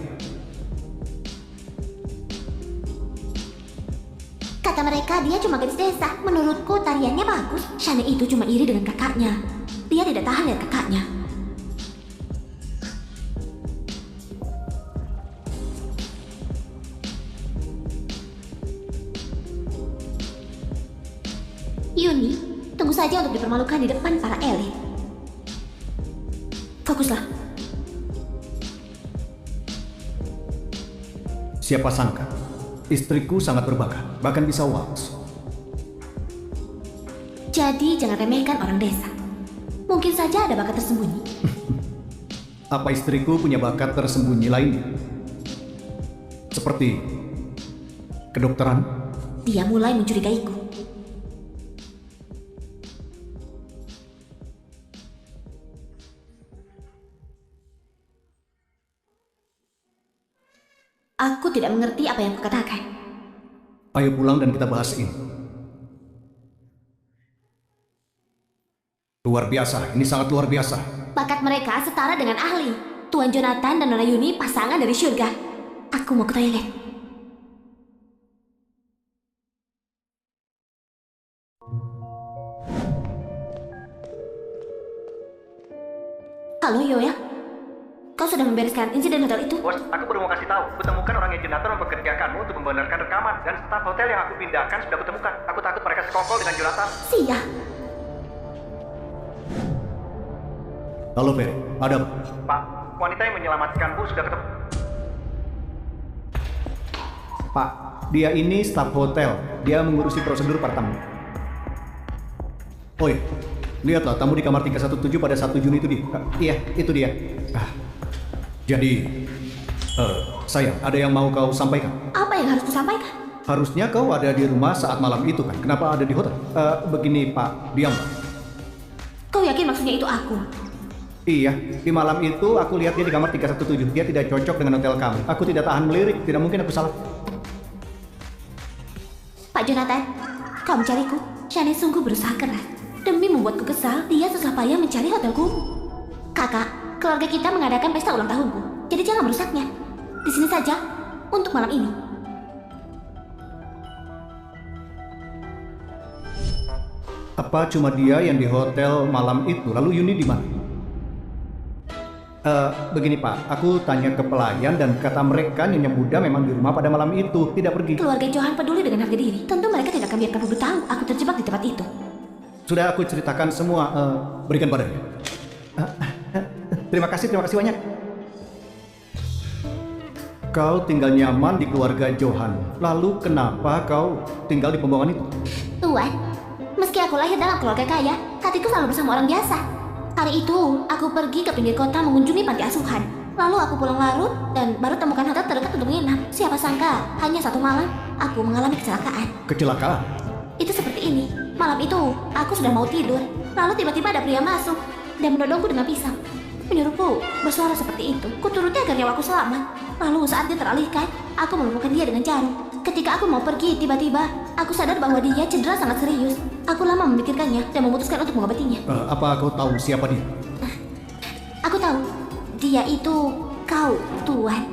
Kata mereka dia cuma gadis desa. Menurutku tariannya bagus. Shane itu cuma iri dengan kakaknya. Dia tidak tahan lihat kakaknya. Yuni, tunggu saja untuk dipermalukan di depan para elit. Fokuslah. Siapa sangka, istriku sangat berbakat, bahkan bisa waltz. Jadi jangan remehkan orang desa. Mungkin saja ada bakat tersembunyi. Apa istriku punya bakat tersembunyi lainnya? Seperti kedokteran? Dia mulai mencurigaiku. Aku tidak mengerti apa yang kukatakan. Ayo pulang dan kita bahas ini. Luar biasa, ini sangat luar biasa. Bakat mereka setara dengan ahli. Tuan Jonathan dan Nona Yuni pasangan dari surga. Aku mau ke toilet. Halo Yoya, kau sudah membereskan insiden hotel itu? Bos, aku baru mau kasih tahu. Kutemukan orang yang Jonathan mempekerjakanmu untuk membenarkan rekaman. Dan staf hotel yang aku pindahkan sudah kutemukan. Aku takut mereka sekongkol dengan Jonathan. Sia. Halo Ferry, ada apa? Pak, wanita yang menyelamatkanmu sudah ketemu. Pak, dia ini staf hotel. Dia mengurusi prosedur para tamu. Oi, lihatlah tamu di kamar 317 pada 1 Juni itu dia. Iya, itu dia. Jadi, sayang, ada yang mau kau sampaikan? Apa yang harus kusampaikan? Harusnya kau ada di rumah saat malam itu kan? Kenapa ada di hotel? Begini Pak, diam Pak. Kau yakin maksudnya itu aku? Iya, di malam itu aku lihat dia di kamar 317. Dia tidak cocok dengan hotel kami. Aku tidak tahan melirik, tidak mungkin aku salah. Pak Jonathan, kau mencariku. Shane sungguh berusaha keras. Demi membuatku kesal, dia susah payah mencari hotelku. Kakak, keluarga kita mengadakan pesta ulang tahunku. Jadi jangan merusaknya. Di sini saja, untuk malam ini. Apa cuma dia yang di hotel malam itu? Lalu Yuni di mana? Begini Pak, aku tanya ke pelayan dan kata mereka Nyonya Buddha memang di rumah pada malam itu, tidak pergi. Keluarga Johan peduli dengan harga diri. Tentu mereka tidak akan biarkan Buddha tahu aku terjebak di tempat itu. Sudah aku ceritakan semua, berikan padanya. Terima kasih banyak. Kau tinggal nyaman di keluarga Johan, lalu kenapa kau tinggal di pembohongan itu? Tuan, meski aku lahir dalam keluarga kaya, hatiku selalu bersama orang biasa. Hari itu, aku pergi ke pinggir kota mengunjungi panti asuhan. Lalu aku pulang larut dan baru temukan hotel terdekat untuk menginap. Siapa sangka, hanya satu malam, aku mengalami kecelakaan. Kecelakaan? Itu seperti ini. Malam itu, aku sudah mau tidur. Lalu tiba-tiba ada pria masuk dan menodongku dengan pisau. Menyuruhku bersuara seperti itu. Kuturuti agar nyawaku selamat. Lalu saat dia teralihkan, aku melumpuhkan dia dengan jarum. Ketika aku mau pergi, tiba-tiba aku sadar bahwa dia cedera sangat serius. Aku lama memikirkannya dan memutuskan untuk mengobatinya. Apa kau tahu siapa dia? Aku tahu. Dia itu kau, Tuan.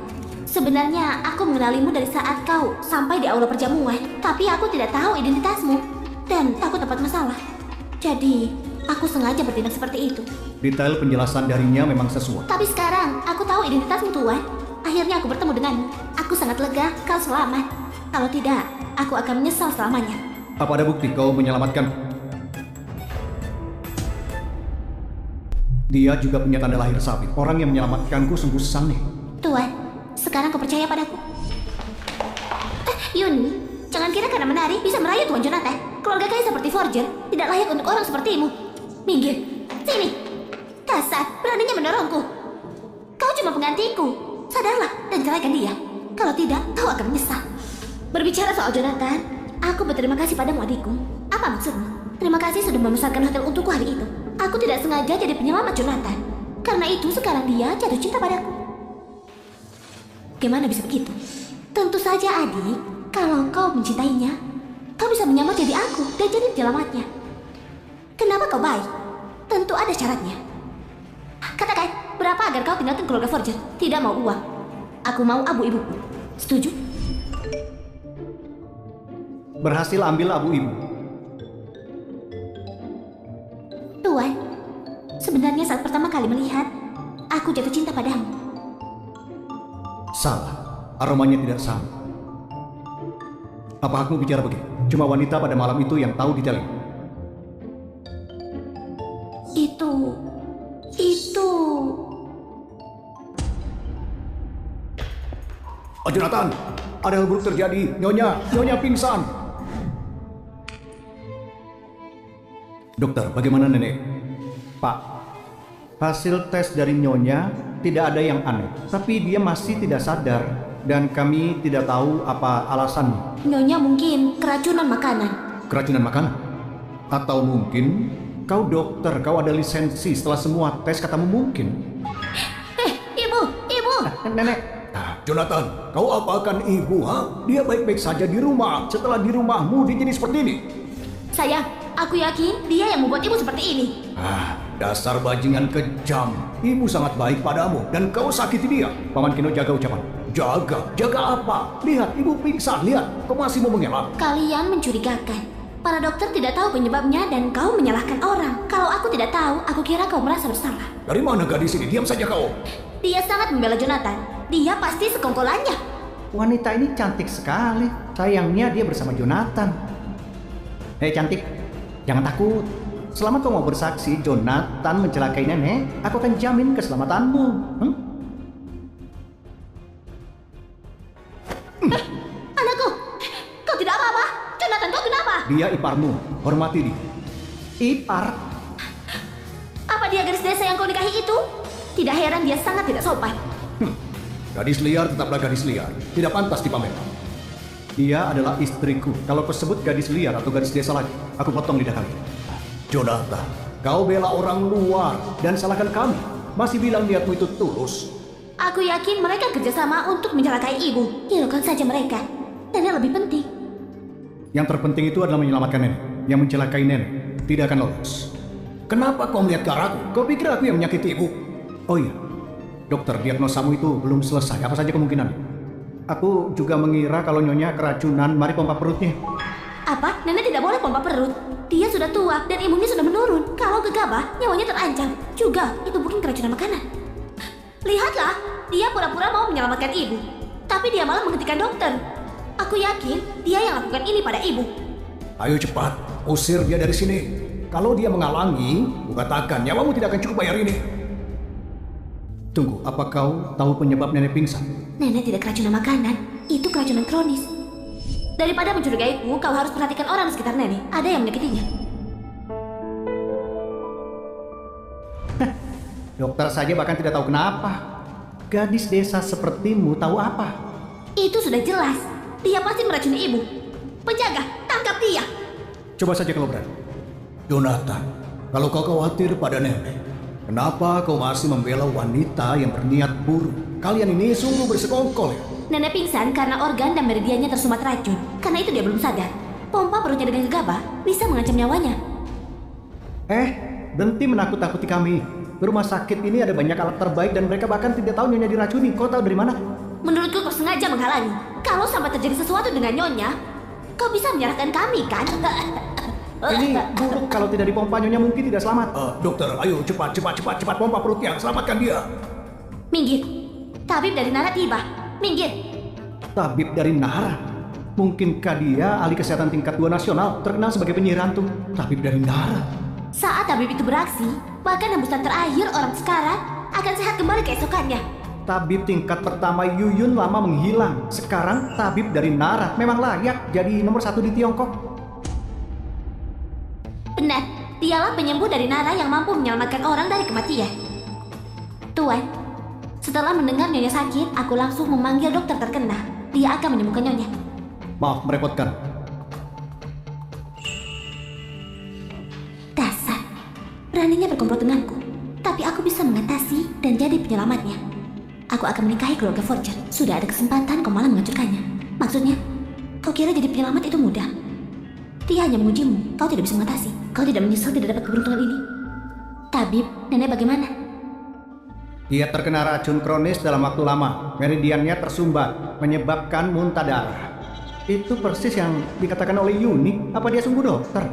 Sebenarnya aku mengenalimu dari saat kau sampai di aula perjamuan. Tapi aku tidak tahu identitasmu. Dan takut dapat masalah. Jadi, aku sengaja bertindak seperti itu. Detail penjelasan darinya memang sesuai. Tapi sekarang, aku tahu identitasmu, Tuan. akhirnya aku bertemu denganmu. Aku sangat lega kau selamat. Kalau tidak, aku akan menyesal selamanya. Apa ada bukti kau menyelamatkan? Dia juga punya tanda lahir sapi. Orang yang menyelamatkanku sungguh saneh. Tuan, sekarang kau percaya padaku? Yuni, jangan kira karena menari bisa merayu Tuan Jonathan. Keluarga kaya seperti Forger tidak layak untuk orang sepertimu. Minggir, sini. Kasar, beraninya mendorongku. Kau cuma penggantiku. Sadarlah dan ceraikan dia. Kalau tidak, kau akan menyesal. Berbicara soal Jonathan, aku berterima kasih padamu adikku. Apa maksudmu? Terima kasih sudah memesankan hotel untukku hari itu. Aku tidak sengaja jadi penyelamat Jonathan. Karena itu sekarang dia jatuh cinta padaku. Gimana bisa begitu? Tentu saja adik, kalau kau mencintainya, kau bisa menyamar jadi aku dan jadi penyelamatnya. Kenapa kau baik? Tentu ada syaratnya. Katakan, berapa agar kau tinggalkan keluarga Forger? Tidak mau uang. Aku mau abu ibuku. Setuju? Berhasil ambil abu ibu. Tuan, sebenarnya saat pertama kali melihat, aku jatuh cinta padamu. Salah. Aromanya tidak sama. Apa hakmu bicara begitu? Cuma wanita pada malam itu yang tahu detail ini. Itu... Oh, Jonathan, ada hal buruk terjadi. Nyonya pingsan. Dokter, bagaimana nenek? Pak, hasil tes dari Nyonya tidak ada yang aneh. Tapi dia masih tidak sadar. Dan kami tidak tahu apa alasannya. Nyonya mungkin keracunan makanan. Keracunan makanan? Atau mungkin kau dokter, kau ada lisensi. Setelah semua tes katamu mungkin. Ibu! Nenek. Jonathan, kau apakan ibu, ha? Dia baik-baik saja di rumah. Setelah di rumahmu, dia jadi seperti ini. Sayang, aku yakin dia yang membuat ibu seperti ini. Dasar bajingan kejam. Ibu sangat baik padamu dan kau sakiti dia. Paman Kino, jaga ucapan. Jaga apa? Lihat, ibu pingsan, lihat. Kau masih mau mengelak. Kalian mencurigakan. Para dokter tidak tahu penyebabnya dan kau menyalahkan orang. Kalau aku tidak tahu, aku kira kau merasa bersalah. Dari mana gadis ini? Diam saja kau. Dia sangat membela Jonathan. Dia pasti sekongkolannya. Wanita ini cantik sekali. Sayangnya dia bersama Jonathan. Hei cantik, jangan takut. Selama kau mau bersaksi Jonathan mencelakai nenek, aku akan jamin keselamatanmu. Anakku, kau tidak apa-apa. Jonathan, kau kenapa? Dia iparmu, hormati dia. Ipar? Apa dia gadis desa yang kau nikahi itu? Tidak heran dia sangat tidak sopan. Gadis liar tetaplah gadis liar. Tidak pantas dipamerkan. Dia adalah istriku. Kalau kau sebut gadis liar atau gadis desa lagi, aku potong lidah kalian. Jonathan, kau bela orang luar dan salahkan kami. Masih bilang niatmu itu tulus. Aku yakin mereka kerjasama untuk mencelakai ibu. Hiraukan saja mereka. Dan yang lebih penting, yang terpenting itu adalah menyelamatkan nenek. Yang mencelakai nenek tidak akan lolos. Kenapa kau melihat ke arahku? Kau pikir aku yang menyakiti ibu? Oh iya, dokter, diagnosamu itu belum selesai. Apa saja kemungkinan? Aku juga mengira kalau Nyonya keracunan. Mari pompa perutnya. apa? Nenek tidak boleh pompa perut. Dia sudah tua dan imunnya sudah menurun. Kalau gegabah, nyawanya terancam. Juga, itu mungkin keracunan makanan. Lihatlah, dia pura-pura mau menyelamatkan ibu. Tapi dia malah menghentikan dokter. Aku yakin dia yang lakukan ini pada ibu. Ayo cepat, usir dia dari sini. Kalau dia menghalangi, kukatakan nyawamu tidak akan cukup bayar ini. Tunggu, apa kau tahu penyebab nenek pingsan? Nenek tidak keracunan makanan. Itu keracunan kronis. Daripada mencurigaiku, kau harus perhatikan orang di sekitar nenek. Ada yang menyakitinya. Dokter saja bahkan tidak tahu kenapa. Gadis desa sepertimu tahu apa? Itu sudah jelas. Dia pasti meracuni ibu. Penjaga, tangkap dia. Coba saja kalau berani. Jonathan, kalau kau khawatir pada nenek, kenapa kau masih membela wanita yang berniat buruk? Kalian ini sungguh bersekongkol ya? Nenek pingsan karena organ dan meridiannya tersumat racun. Karena itu dia belum sadar. Pompa perutnya dengan gegabah bisa mengancam nyawanya. Berhenti menakut-takuti kami. Di rumah sakit ini ada banyak alat terbaik dan mereka bahkan tidak tahu Nyonya diracuni. Kau tahu dari mana? Menurutku kau sengaja menghalangi. Kalau sampai terjadi sesuatu dengan Nyonya, kau bisa menyerahkan kami, kan? Ini buruk, kalau tidak dipompa Nyonya mungkin tidak selamat. Dokter, ayo cepat pompa perutnya, selamatkan dia. Minggir. Tabib dari Nara tiba. Minggir. Tabib dari Nara? Mungkinkah dia ahli kesehatan tingkat 2 nasional, terkenal sebagai penyihir hantu? Tabib dari Nara? Saat tabib itu beraksi, bahkan hembusan terakhir orang sekarang akan sehat kembali keesokannya. Tabib tingkat pertama Yuyun lama menghilang. Sekarang tabib dari Nara memang layak jadi nomor 1 di Tiongkok. Benar, dialah penyembuh dari Nara yang mampu menyelamatkan orang dari kematian. Tuan, setelah mendengar Nyonya sakit, aku langsung memanggil dokter terkenal. Dia akan menyembuhkan Nyonya. Maaf merepotkan. Dasar, beraninya berkomplot denganku. Tapi aku bisa mengatasi dan jadi penyelamatnya. Aku akan menikahi keluarga Forger. Sudah ada kesempatan kau malah menghancurkannya. Maksudnya, kau kira jadi penyelamat itu mudah? Dia hanya mengujimu. Kau tidak bisa mengatasi. Kau tidak menyesal tidak dapat keberuntungan ini. Tabib, nenek bagaimana? Dia terkena racun kronis dalam waktu lama. Meridiannya tersumbat, menyebabkan muntah darah. Itu persis yang dikatakan oleh Yuni. Apa dia sungguh dokter?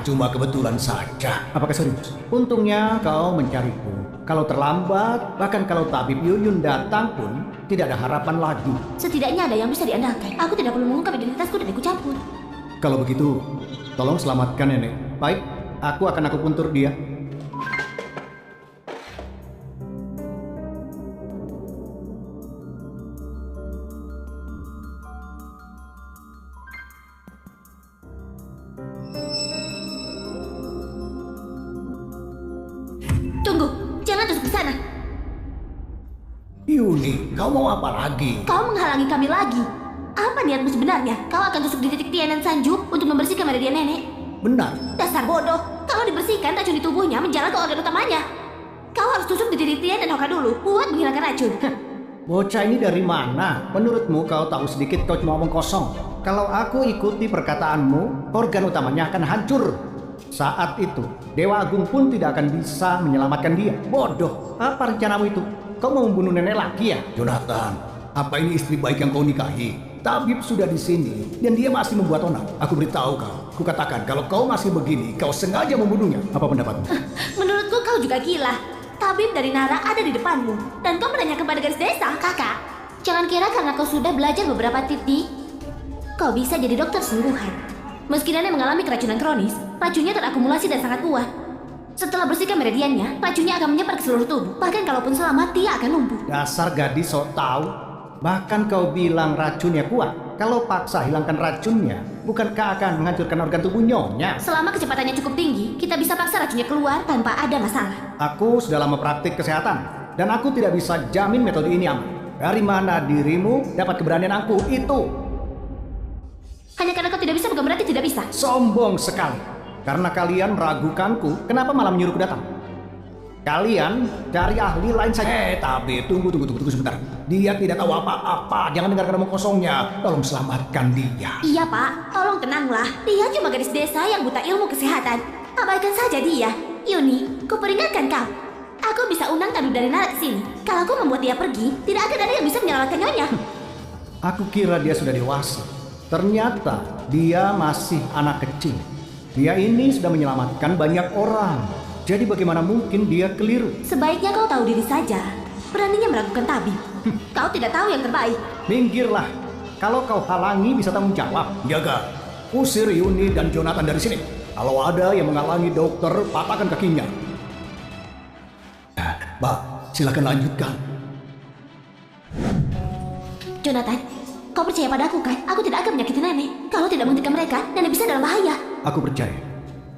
Cuma kebetulan saja. Apakah serius? Untungnya kau mencariku. Kalau terlambat, bahkan kalau tabib Yuyun datang pun, tidak ada harapan lagi. Setidaknya ada yang bisa diandalkan. Aku tidak perlu mengungkap identitasku dan ikut campur. Kalau begitu, tolong selamatkan nenek. Baik, aku akan akupuntur dia. Tunggu, jangan tusuk ke sana. Yuni, kau mau apa lagi? Kau menghalangi kami lagi. Apa niatmu sebenarnya? Kau akan tusuk di titik Tianan Sanju untuk membersihkan meridian nenek? Benar. Dasar bodoh. Kalau dibersihkan, racun di tubuhnya menjalar ke organ utamanya. Kau harus tusuk di titik Tian dan Hoka dulu buat menghilangkan racun. Bocah ini dari mana? Menurutmu kau tahu sedikit, kau cuma omong kosong. Kalau aku ikuti perkataanmu, organ utamanya akan hancur. Saat itu, Dewa Agung pun tidak akan bisa menyelamatkan dia. Bodoh, apa rencanamu itu? Kau mau membunuh nenek lagi ya? Jonathan, apa ini istri baik yang kau nikahi? Tabib sudah di sini dan dia masih membuat onar. Aku beritahu kau, kukatakan kalau kau masih begini, kau sengaja membunuhnya. Apa pendapatmu? Menurutku kau juga gila. Tabib dari Nara ada di depanmu. Dan kau menanyakan pada gadis desa, kakak. Jangan kira karena kau sudah belajar beberapa titik, kau bisa jadi dokter sungguhan. Meski nenek mengalami keracunan kronis, racunnya terakumulasi dan sangat kuat. Setelah bersihkan meridiannya, racunnya akan menyebar ke seluruh tubuh. Bahkan kalaupun selamat, dia akan lumpuh. Dasar gadis sok tahu. Bahkan kau bilang racunnya kuat. Kalau paksa hilangkan racunnya, bukankah akan menghancurkan organ tubuh Nyonya? Selama kecepatannya cukup tinggi, kita bisa paksa racunnya keluar tanpa ada masalah. Aku sudah lama praktik kesehatan, dan aku tidak bisa jamin metode ini aman. Dari mana dirimu dapat keberanian aku itu? Hanya karena kau tidak bisa bukan berarti tidak bisa. Sombong sekali. Karena kalian meragukanku, kenapa malah menyuruhku datang? Kalian cari ahli lain saja. Tapi tunggu sebentar. Dia tidak tahu apa-apa. Jangan dengarkan omong kosongnya. Tolong selamatkan dia. Iya pak, tolong tenanglah. Dia cuma gadis desa yang buta ilmu kesehatan. Abaikan saja dia. Yuni, kuperingatkan kau. Aku bisa undang tabib dari Nara ke sini. Kalau aku membuat dia pergi, tidak akan ada yang bisa menyelamatkan Nyonya. Aku kira dia sudah dewasa. Ternyata dia masih anak kecil. Dia ini sudah menyelamatkan banyak orang. Jadi bagaimana mungkin dia keliru? Sebaiknya kau tahu diri saja. Beraninya meragukan tabib. Kau tidak tahu yang terbaik. Minggirlah. Kalau kau halangi bisa tanggung jawab. Jaga. Usir Yuni dan Jonathan dari sini. Kalau ada yang menghalangi dokter, patahkan kakinya. Mbak, silakan lanjutkan. Jonathan, kau percaya padaku kan? Aku tidak akan menyakiti nenek. Kalau tidak menghentikan mereka, nenek bisa dalam bahaya. Aku percaya.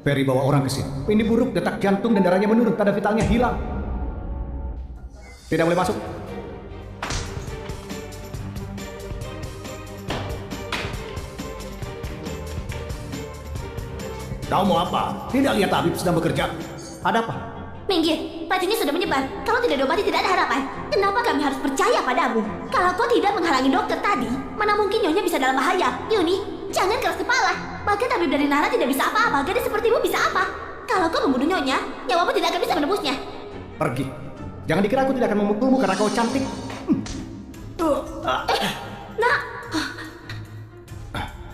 Perry bawa orang ke sini. Ini buruk, detak jantung dan darahnya menurun, tanda vitalnya hilang. Tidak boleh masuk. Kau mau apa? Tidak lihat tabib sedang bekerja. Ada apa? Minggir, racunnya sudah menyebar. Kalau tidak diobati tidak ada harapan. Kenapa kami harus percaya padamu? Kalau kau tidak menghalangi dokter tadi, mana mungkin Nyonya bisa dalam bahaya. Yuni, jangan keras kepala. Bahkan tabib dari Nara tidak bisa apa-apa. Gadis sepertimu bisa apa? Kalau kau membunuh Nyonya, nyawamu tidak akan bisa menembusnya. Pergi. Jangan dikira aku tidak akan memukulmu karena kau cantik. Nak,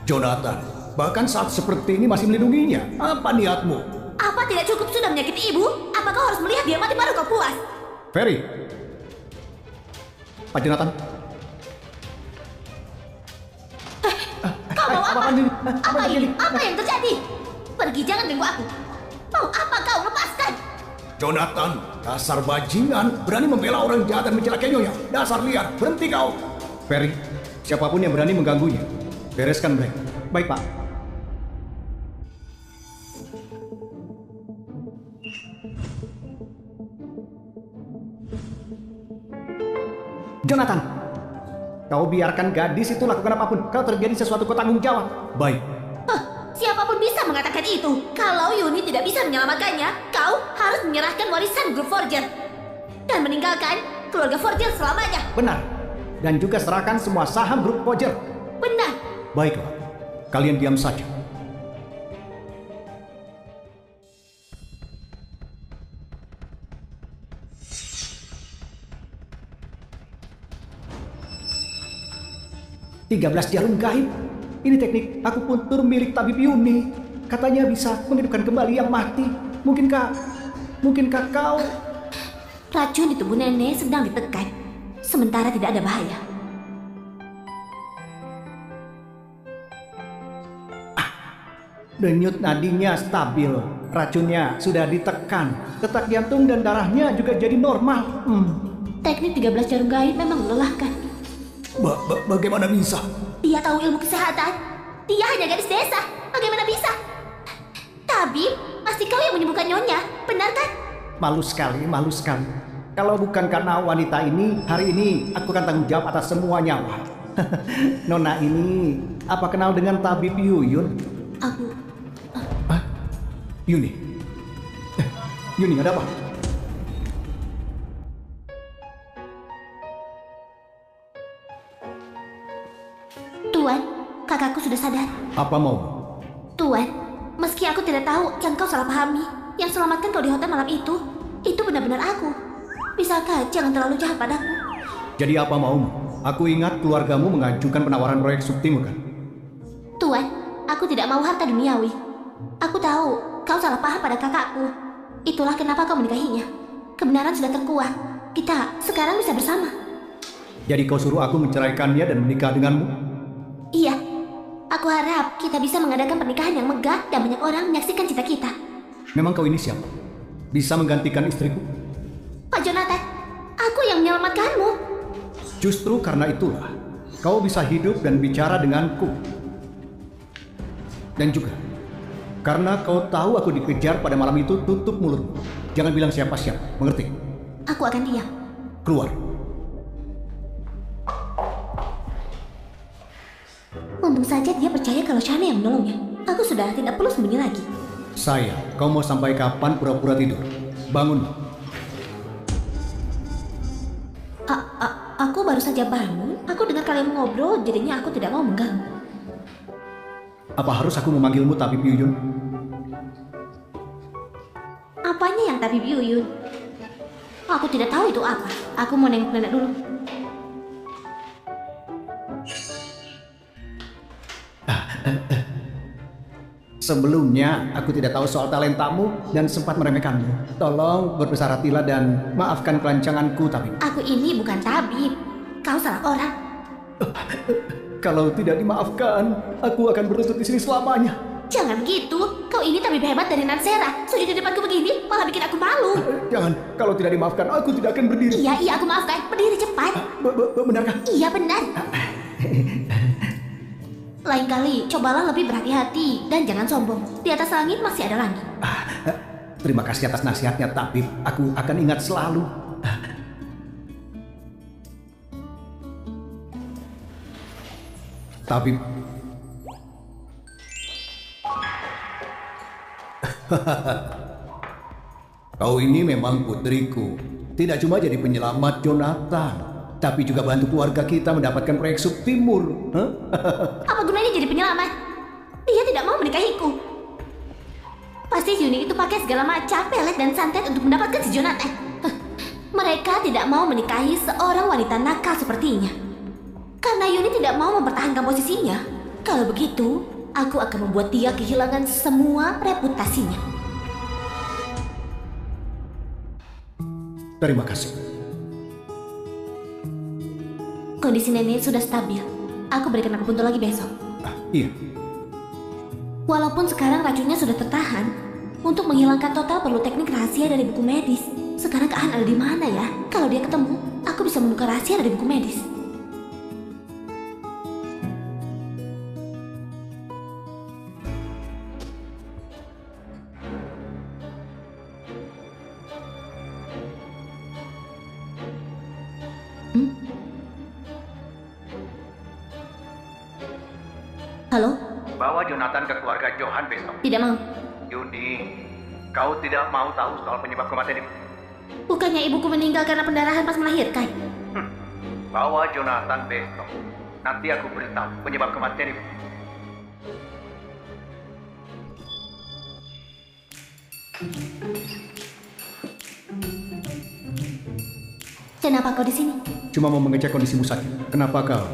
Jonathan, bahkan saat seperti ini masih melindunginya. Apa niatmu? apa tidak cukup sudah menyakiti ibu? Apa kau harus melihat dia mati baru kau puas? Ferry, Pak Jonathan. Kau mau apa? Apaan ini? Apa ini? Apa yang terjadi? Pergi, jangan ganggu aku. Mau apa kau? Lepaskan. Jonathan, dasar bajingan, berani membela orang jahat dan mencelakai Nyonya. Dasar liar, berhenti kau. Ferry, siapapun yang berani mengganggunya, bereskan mereka. Baik, Pak. Jonathan, kau biarkan gadis itu lakukan apapun. Kalau terjadi sesuatu, kau tanggung jawab. Baik. Siapapun bisa mengatakan itu. Kalau Yuni tidak bisa menyelamatkannya, kau harus menyerahkan warisan grup Forger dan meninggalkan keluarga Forger selamanya. Benar. Dan juga serahkan semua saham grup Forger. Benar. Baiklah, kalian diam saja. "13 jarum gaib. Ini teknik akupuntur milik tabib Yuni. Katanya bisa menghidupkan kembali yang mati. Mungkinkah kau..." Racun di tubuh nenek sedang ditekan, sementara tidak ada bahaya. Denyut nadinya stabil, racunnya sudah ditekan, detak jantung dan darahnya juga jadi normal. Teknik 13 jarum gaib memang melelahkan. Bagaimana bisa? Dia tahu ilmu kesehatan. Dia hanya gadis desa. Bagaimana bisa? Tabib, pasti kau yang menyembuhkan Nyonya, benar kan? Malu sekali, malu sekali. Kalau bukan karena wanita ini, hari ini aku akan tanggung jawab atas semua nyawa. Nona ini, apa kenal dengan tabib Yuyun? Aku... Yuni. Yuni, ada apa? Tuan, kakakku sudah sadar. Apa mau? Tuan, meski aku tidak tahu yang kau salah pahami, yang selamatkan kau di hotel malam itu benar-benar aku. Bisakah jangan terlalu jahat padaku? Jadi apa maumu? Aku ingat keluargamu mengajukan penawaran proyek Subtimur kan? Tuan, aku tidak mau harta duniawi. Aku tahu kau salah paham pada kakakku. Itulah kenapa kau menikahinya. Kebenaran sudah terkuak. Kita sekarang bisa bersama. Jadi kau suruh aku menceraikannya dan menikah denganmu? Iya. Aku harap kita bisa mengadakan pernikahan yang megah dan banyak orang menyaksikan cita kita. Memang kau ini siapa? Bisa menggantikan istriku? Pak Jonathan, aku yang menyelamatkanmu. Justru karena itulah kau bisa hidup dan bicara denganku. Dan juga karena kau tahu aku dikejar pada malam itu, tutup mulutmu. Jangan bilang siapa-siapa, mengerti? Aku akan diam. Keluar. Untung saja dia percaya kalau Shana yang menolongnya. Aku sudah tidak perlu sembunyi lagi. Saya, kau mau sampai kapan pura-pura tidur? Bangun. Aku baru saja bangun. Aku dengar kalian ngobrol, jadinya aku tidak mau mengganggu. Apa harus aku memanggilmu Tabib Yuyun? Apanya yang Tabib Yuyun? Aku tidak tahu itu apa. Aku mau nengok nenek dulu. Sebelumnya, aku tidak tahu soal talentamu dan sempat meremehkanmu. Tolong berbesar hatilah dan maafkan kelancanganku, Tabib. Aku ini bukan tabib. Kau salah orang. Kalau tidak dimaafkan, aku akan berlutut di sini selamanya. Jangan begitu. Kau ini tabib hebat dari Nansera. Sujud di depanku begini, malah bikin aku malu. Jangan, kalau tidak dimaafkan, aku tidak akan berdiri. Iya, aku maafkan. Berdiri cepat. Benarkah? Iya, benar. Lain kali, cobalah lebih berhati-hati dan jangan sombong. Di atas langit masih ada langit. Terima kasih atas nasihatnya, Tabib. Aku akan ingat selalu. Tabib. Kau ini memang putriku. Tidak cuma jadi penyelamat Jonathan, tapi juga bantu keluarga kita mendapatkan proyek Subtimur. Apa gunanya jadi penyelamat? Dia tidak mau menikahiku. Pasti Yuni itu pakai segala macam pelet dan santet untuk mendapatkan si Jonathan. Mereka tidak mau menikahi seorang wanita nakal sepertinya. Karena Yuni tidak mau mempertahankan posisinya. Kalau begitu, aku akan membuat dia kehilangan semua reputasinya. Terima kasih. Kondisi nenek sudah stabil. Aku berikan akupuntur lagi besok. Iya. Walaupun sekarang racunnya sudah tertahan, untuk menghilangkan total perlu teknik rahasia dari buku medis. Sekarang Kak Han ada di mana ya? Kalau dia ketemu, aku bisa membuka rahasia dari buku medis. Halo? Bawa Jonathan ke keluarga Johan besok. Tidak mau. Yuni, kau tidak mau tahu soal penyebab kematian ibu? Bukannya ibuku meninggal karena pendarahan pas melahirkan? Bawa Jonathan besok. Nanti aku beritahu penyebab kematian ibu. Kenapa kau di sini? Cuma mau mengecek kondisimu saja. Kenapa kau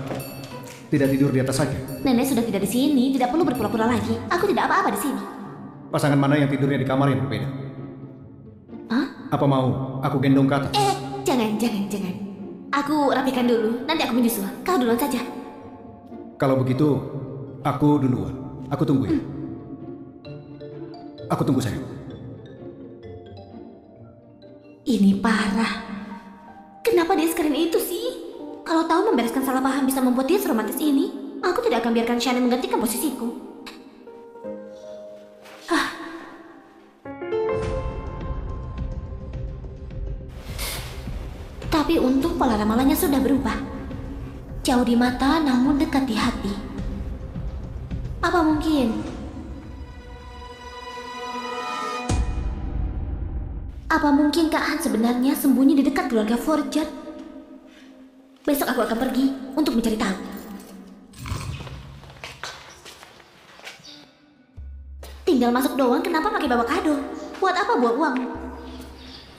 tidak tidur di atas saja? Nenek sudah tidak di sini, tidak perlu berpura-pura lagi. Aku tidak apa-apa di sini. Pasangan mana yang tidurnya di kamar yang berbeda? Hah? Apa mau aku gendong ke atas? Jangan. Aku rapikan dulu, nanti aku menyusul. Kau duluan saja. Kalau begitu, aku duluan. Aku tunggu ya. Aku tunggu sayang. Ini parah. Kenapa dia sekeren itu sih? Kalau tahu membereskan salah paham bisa membuat dia seromantis ini, aku tidak akan biarkan Shannon menggantikan posisiku. Tapi untung pola ramalannya sudah berubah. Jauh di mata namun dekat di hati. Apa mungkin? Apa mungkin Kak Han sebenarnya sembunyi di dekat keluarga Forger? Besok aku akan pergi untuk mencari tahu. Tinggal masuk doang, kenapa pakai bawa kado? Buat apa buat uang?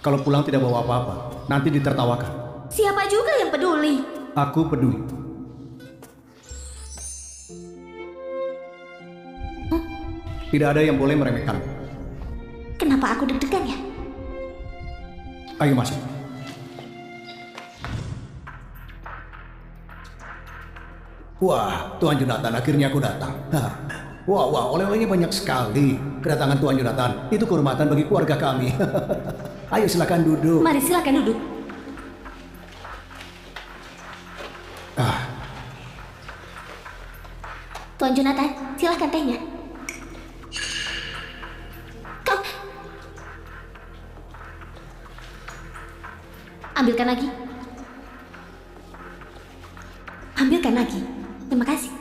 Kalau pulang tidak bawa apa-apa, nanti ditertawakan. Siapa juga yang peduli? Aku peduli. Tidak ada yang boleh meremehkan. Kenapa aku deg-degan ya? Ayo masuk. Wah, Tuan Jonathan, akhirnya aku datang. Wah, oleh-olehnya banyak sekali. Kedatangan Tuan Jonathan, itu kehormatan bagi keluarga kami. Ayo silakan duduk. Mari silakan duduk. Tuan Jonathan, silakan tehnya. Kau ambilkan lagi. Ambilkan lagi. Terima kasih.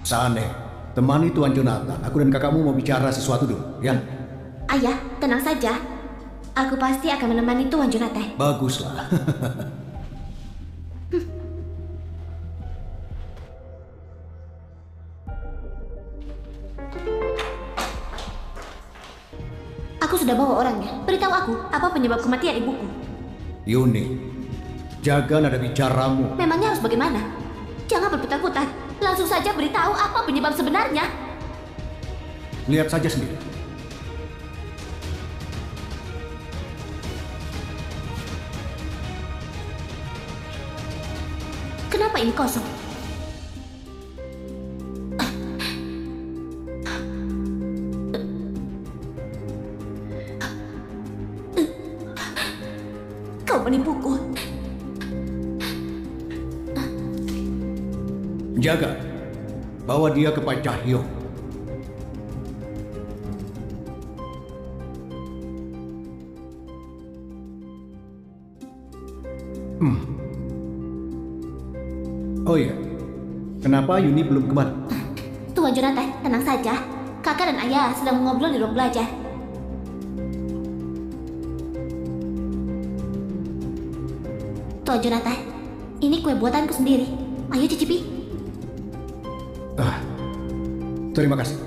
Sane, temani Tuan Jonathan. Aku dan kakakmu mau bicara sesuatu dulu, ya? Ayah, tenang saja. Aku pasti akan menemani Tuan Jonathan. Baguslah. Aku sudah bawa orangnya. Beritahu aku, apa penyebab kematian ibuku? Yuni, jaga nada bicaramu. Memangnya harus bagaimana? Jangan berputar-putar. Langsung saja beritahu apa penyebab sebenarnya. Lihat saja sendiri. Kenapa ini kosong? Kau menipuku. Jaga. Bawa dia ke Pak Cahyo. Oh iya, kenapa Yuni belum kembali? Tuan Jonathan, tenang saja. Kakak dan ayah sedang mengobrol di ruang belajar. Tuan Jonathan, ini kue buatanku sendiri. Ayo cicipi. Terima kasih.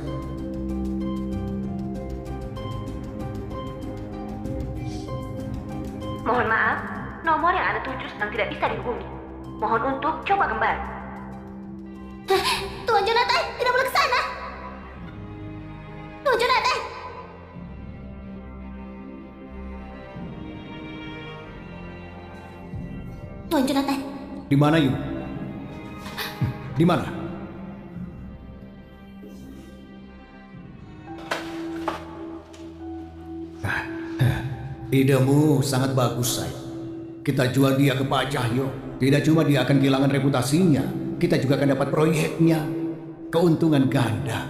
Mohon maaf, nomor yang Anda tuju sedang tidak bisa dihubungi. Mohon untuk coba kembali. Tuan Jonathan, tidak boleh ke sana. Tuan Jonathan. Tuan Jonathan. Di mana, Yun? Di mana? Idemu sangat bagus, Say. Kita jual dia ke Pak Cahyo. Tidak cuma dia akan kehilangan reputasinya, kita juga akan dapat proyeknya. Keuntungan ganda.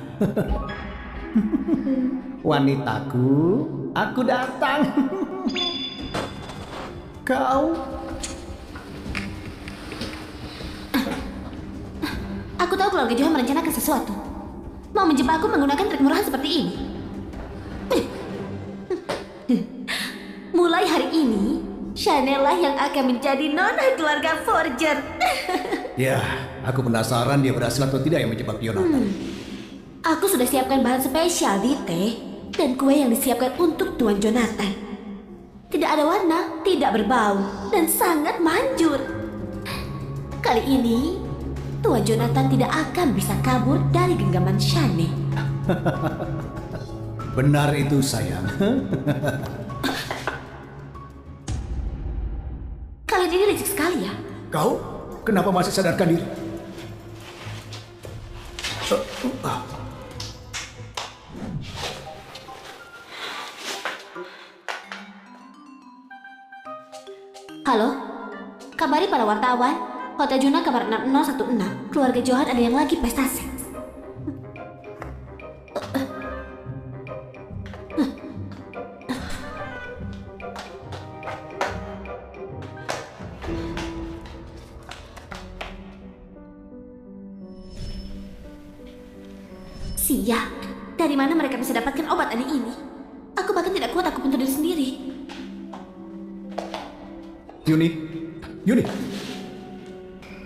Wanitaku, aku datang. Kau? Aku tahu keluarga Johan merencanakan sesuatu. Mau menjebakku menggunakan trik murahan seperti ini. Mulai hari ini, Chanel lah yang akan menjadi nona keluarga Forger. Ya, aku penasaran dia berhasil atau tidak yang menjebak Jonathan. Aku sudah siapkan bahan spesial di teh dan kue yang disiapkan untuk Tuan Jonathan. Tidak ada warna, tidak berbau, dan sangat manjur. Kali ini, Tuan Jonathan tidak akan bisa kabur dari genggaman Shane. Benar itu, sayang. Kalian ini licik sekali ya. Kau kenapa masih sadarkan diri? Halo, kabari para wartawan. Hotel Juna kabar 6016. Keluarga Johan ada yang lagi pesta seks. Siap. Dari mana mereka bisa dapatkan obat aneh ini? Aku bahkan tidak kuat aku bunuh diri sendiri. Yuni, Yuni,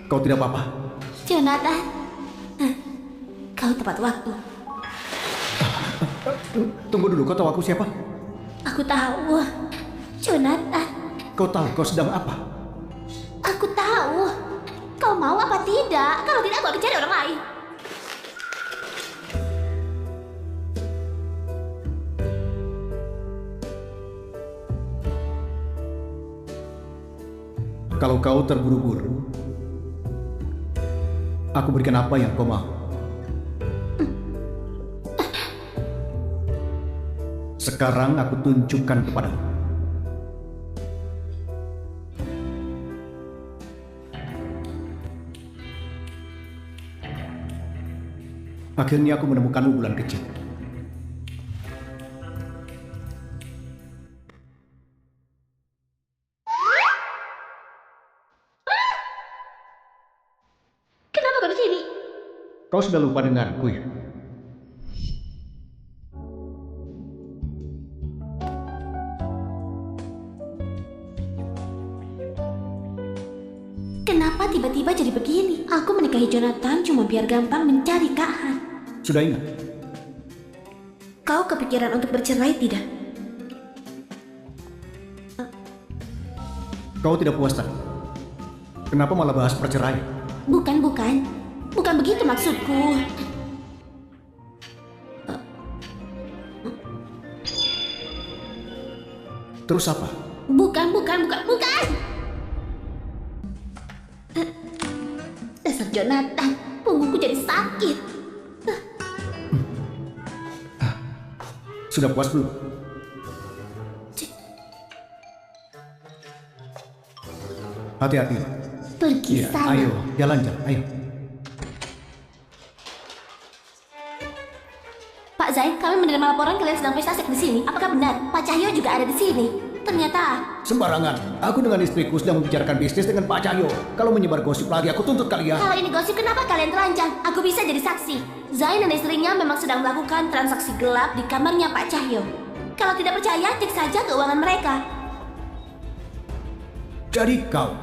kau tidak apa-apa? Jonathan, kau tepat waktu. Tunggu dulu, kau tahu aku siapa? Aku tahu, Jonathan. Kau tahu kau sedang apa? Aku tahu. Kau mau apa tidak? Kalau tidak, aku akan cari orang lain. Kalau kau terburu-buru, aku berikan apa yang kau mau. Sekarang aku tunjukkan kepadamu. Akhirnya aku menemukanmu bulan kecil. Kenapa kau di sini? Kau sudah lupa denganku ya? Kenapa tiba-tiba jadi begini? Aku menikahi Jonathan cuma biar gampang mencari Kak Han. Sudah ingat? Kau kepikiran untuk bercerai tidak? Kau tidak puas tadi? Kenapa malah bahas perceraian? Bukan. Bukan begitu maksudku. Terus apa? Bukan. Dasar Jonathan, punggungku jadi sakit. Sudah puas belum? Hati-hati. Pergi sana. Ayo, jalan-jalan, ayo. Pak Zain, kami menerima laporan kalian sedang pesta seks di sini. Apakah benar? Pak Cahyo juga ada di sini. Ternyata Sembarangan. Aku dengan istriku sedang membicarakan bisnis dengan Pak Cahyo. Kalau menyebar gosip lagi, aku tuntut kalian. kalau ini gosip, kenapa kalian terancam? Aku bisa jadi saksi. Zain dan istrinya memang sedang melakukan transaksi gelap di kamarnya Pak Cahyo. Kalau tidak percaya, cek saja keuangan mereka. Jadi kau,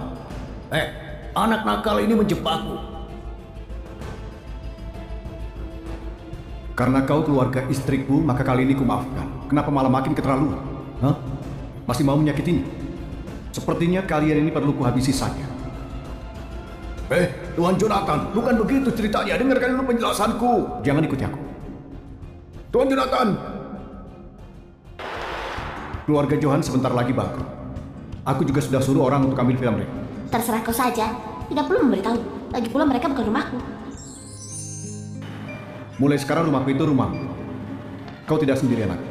anak nakal ini menjebakku. Karena kau keluarga istriku, maka kali ini kumaafkan. Kenapa malah makin keterlaluan? Hah? Masih mau menyakitinya? Sepertinya kalian ini perlu kuhabisi saja. Tuan Jonathan, bukan begitu ceritanya. Dengarkan dulu penjelasanku. Jangan ikuti aku. Tuan Jonathan. Keluarga Johan sebentar lagi bangkrut. Aku juga sudah suruh orang untuk ambil film mereka. Terserah kau saja. Tidak perlu memberitahu. Lagi pula mereka bukan rumahku. Mulai sekarang rumahku itu rumahmu. Kau tidak sendirian lagi.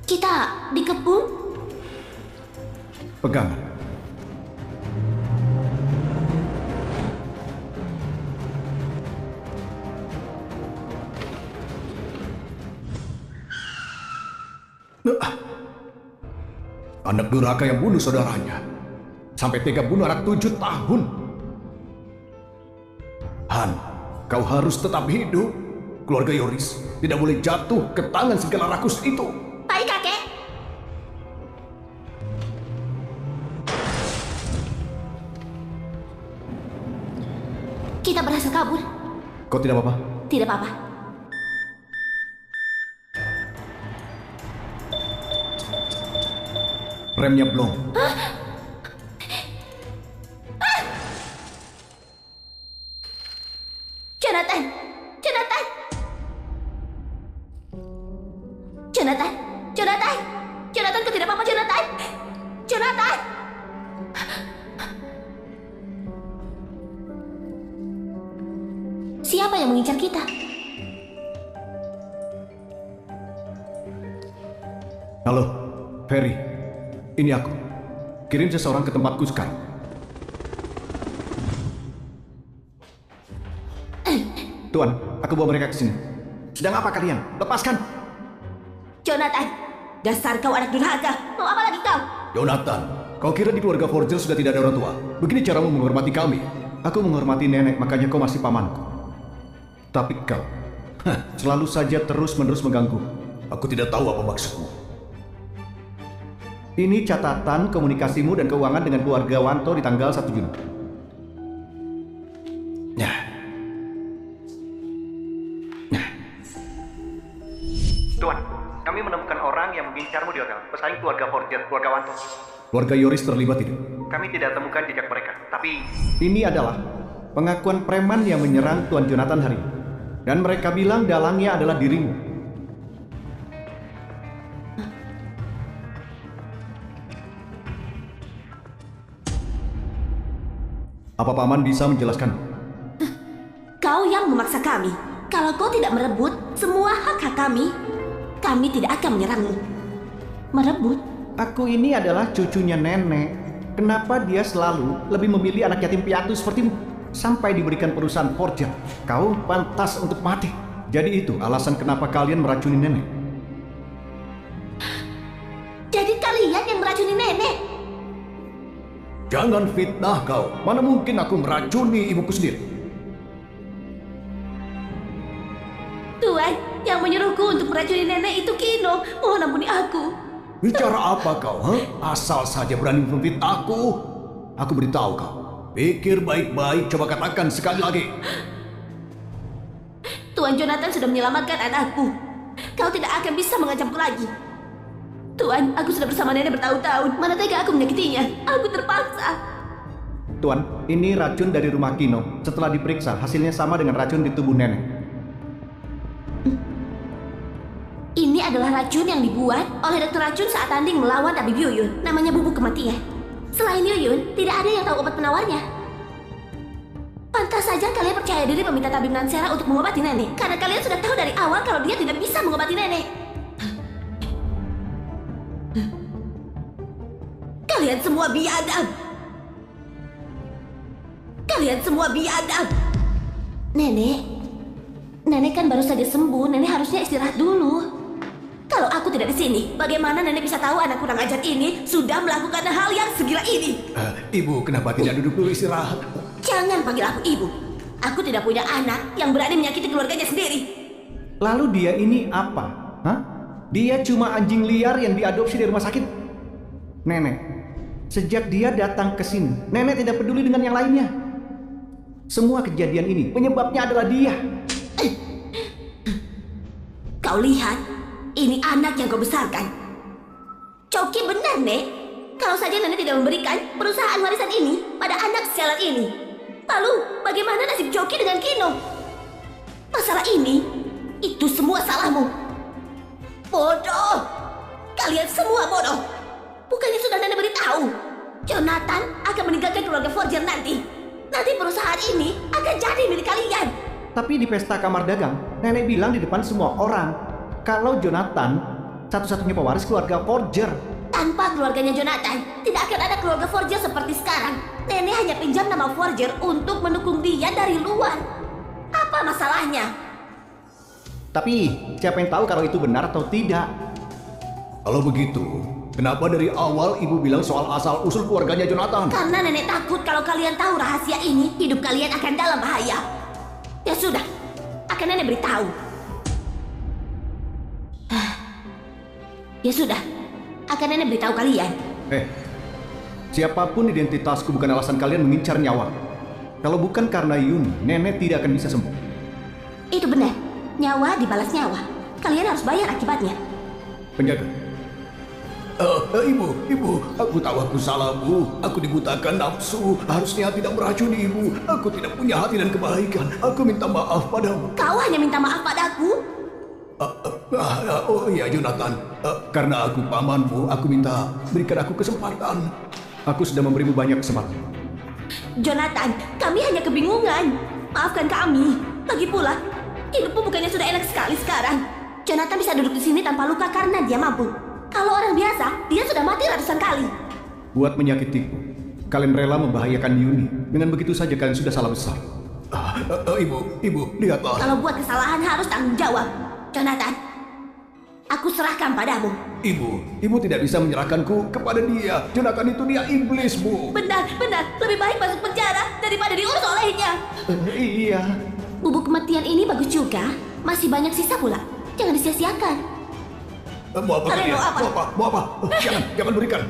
Kita dikepung? Pegangan. Anak durhaka yang bunuh saudaranya. Sampai tega bunuh anak 7 tahun. Han, kau harus tetap hidup. Keluarga Yoris tidak boleh jatuh ke tangan segala rakus itu. Baik, kakek. Kita berhasil kabur. Kau tidak apa-apa? Tidak apa-apa. Remnya belum. Jonathan! Jonathan! Jonathan! Jonathan! Jonathan, kau tidak apa-apa, Jonathan! Jonathan! Siapa yang mengincar kita? Halo, Ferry. Ini aku. Kirim seseorang ke tempatku sekarang. Tuan, aku bawa mereka ke sini. Sedang apa kalian? Lepaskan! Jonathan! Dasar kau anak durhaka! Mau apa lagi kau? Jonathan, kau kira di keluarga Forger sudah tidak ada orang tua? Begini caramu menghormati kami. Aku menghormati nenek, makanya kau masih pamanku. Tapi kau, selalu saja terus-menerus mengganggu. Aku tidak tahu apa maksudmu. Ini catatan komunikasimu dan keuangan dengan keluarga Wanto di tanggal 1 Juni. Tuan, kami menemukan orang yang mengincarmu di hotel. Pesaing keluarga Forger, keluarga Wanto. Keluarga Yoris terlibat tidak? Kami tidak temukan jejak mereka, tapi Ini adalah pengakuan preman yang menyerang Tuan Jonathan hari ini. Dan mereka bilang dalangnya adalah dirimu. Apa Paman bisa menjelaskan? Kau yang memaksa kami. Kalau kau tidak merebut semua hak-hak kami tidak akan menyerangmu. Merebut? Aku ini adalah cucunya nenek. Kenapa dia selalu lebih memilih anak yatim piatu sepertimu? Sampai diberikan perusahaan Forger. Kau pantas untuk mati. Jadi itu alasan kenapa kalian meracuni nenek. Jadi kalian yang meracuni nenek? Jangan fitnah kau. Mana mungkin aku meracuni ibuku sendiri? Tuan, yang menyuruhku untuk meracuni nenek itu Kino. Mohon ampuni aku. Bicara apa kau? Asal saja berani memfitnahku. Aku beritahu kau. Pikir baik-baik, coba katakan sekali lagi. Tuan Jonathan sudah menyelamatkan anakku. Kau tidak akan bisa mengancamku lagi. Tuan, aku sudah bersama nenek bertahun-tahun. Mana tega aku menyakitinya. Aku terpaksa. Tuan, ini racun dari rumah Kino. Setelah diperiksa, hasilnya sama dengan racun di tubuh nenek. Ini adalah racun yang dibuat oleh dokter racun saat tanding melawan Tabib Yuyun. Namanya bubuk kematian. Selain Yuyun, tidak ada yang tahu obat penawarnya. Pantas saja kalian percaya diri meminta Tabib Nansera untuk mengobati nenek. Karena kalian sudah tahu dari awal kalau dia tidak bisa mengobati nenek. Kalian semua biadab. Kalian semua biadab. Nenek kan baru saja sembuh. Nenek harusnya istirahat dulu. Kalau aku tidak di sini, bagaimana nenek bisa tahu anak kurang ajar ini sudah melakukan hal yang segila ini? Ibu, kenapa tidak duduk dulu istirahat? Jangan panggil aku ibu. Aku tidak punya anak yang berani menyakiti keluarganya sendiri. Lalu dia ini apa? Hah? Dia cuma anjing liar yang diadopsi dari rumah sakit. Nenek, sejak dia datang ke sini, nenek tidak peduli dengan yang lainnya. Semua kejadian ini penyebabnya adalah dia. Kau lihat? Ini anak yang kau besarkan. Coki benar, Nek. Kalau saja nenek tidak memberikan perusahaan warisan ini pada anak sialan ini, Lalu, bagaimana nasib Joki dengan Kino? Masalah ini, itu semua salahmu. Bodoh! Kalian semua bodoh! Bukannya sudah Nenek beritahu, Jonathan akan meninggalkan keluarga Forger nanti. Nanti perusahaan ini akan jadi milik kalian. Tapi di pesta kamar dagang, nenek bilang di depan semua orang kalau Jonathan satu-satunya pewaris keluarga Forger. Tanpa keluarganya Jonathan, tidak akan ada keluarga Forger seperti sekarang. Nenek hanya pinjam nama Forger untuk mendukung dia dari luar. Apa masalahnya? Tapi siapa yang tahu kalau itu benar atau tidak? Kalau begitu, kenapa dari awal ibu bilang soal asal-usul keluarganya Jonathan? Karena nenek takut kalau kalian tahu rahasia ini, hidup kalian akan dalam bahaya. Ya sudah, akan nenek beritahu. Ya sudah, akan nenek beritahu kalian. Siapapun identitasku bukan alasan kalian mengincar nyawa. Kalau bukan karena Yuni, nenek tidak akan bisa sembuh. Itu benar, nyawa dibalas nyawa. Kalian harus bayar akibatnya. Penjaga, Ibu, aku tahu aku salah, Bu. Aku dibutakan nafsu. Harusnya tidak meracuni ibu. Aku tidak punya hati dan kebaikan. Aku minta maaf padamu. Kau hanya minta maaf padaku? Oh iya, Jonathan. Karena aku pamanmu, aku minta berikan aku kesempatan. aku sudah memberimu banyak kesempatan. Jonathan, kami hanya kebingungan. Maafkan kami. Lagi pula, hidupmu bukannya sudah enak sekali sekarang. Jonathan bisa duduk di sini tanpa luka karena dia mampu. Kalau orang biasa, dia sudah mati ratusan kali. Buat menyakitiku, kalian rela membahayakan Yuni. Dengan begitu saja kalian sudah salah besar. Ibu, lihatlah. Kalau buat kesalahan harus tanggung jawab. Jonathan, aku serahkan padamu. Ibu tidak bisa menyerahkanku kepada dia. Jonathan itu dia iblis, Bu. Benar. Lebih baik masuk penjara daripada diurus olehnya. Iya. Bubuk kematian ini bagus juga. Masih banyak sisa pula. Jangan disia-siakan. Mau apa Kalian kalian? Mau apa? Jangan berikan.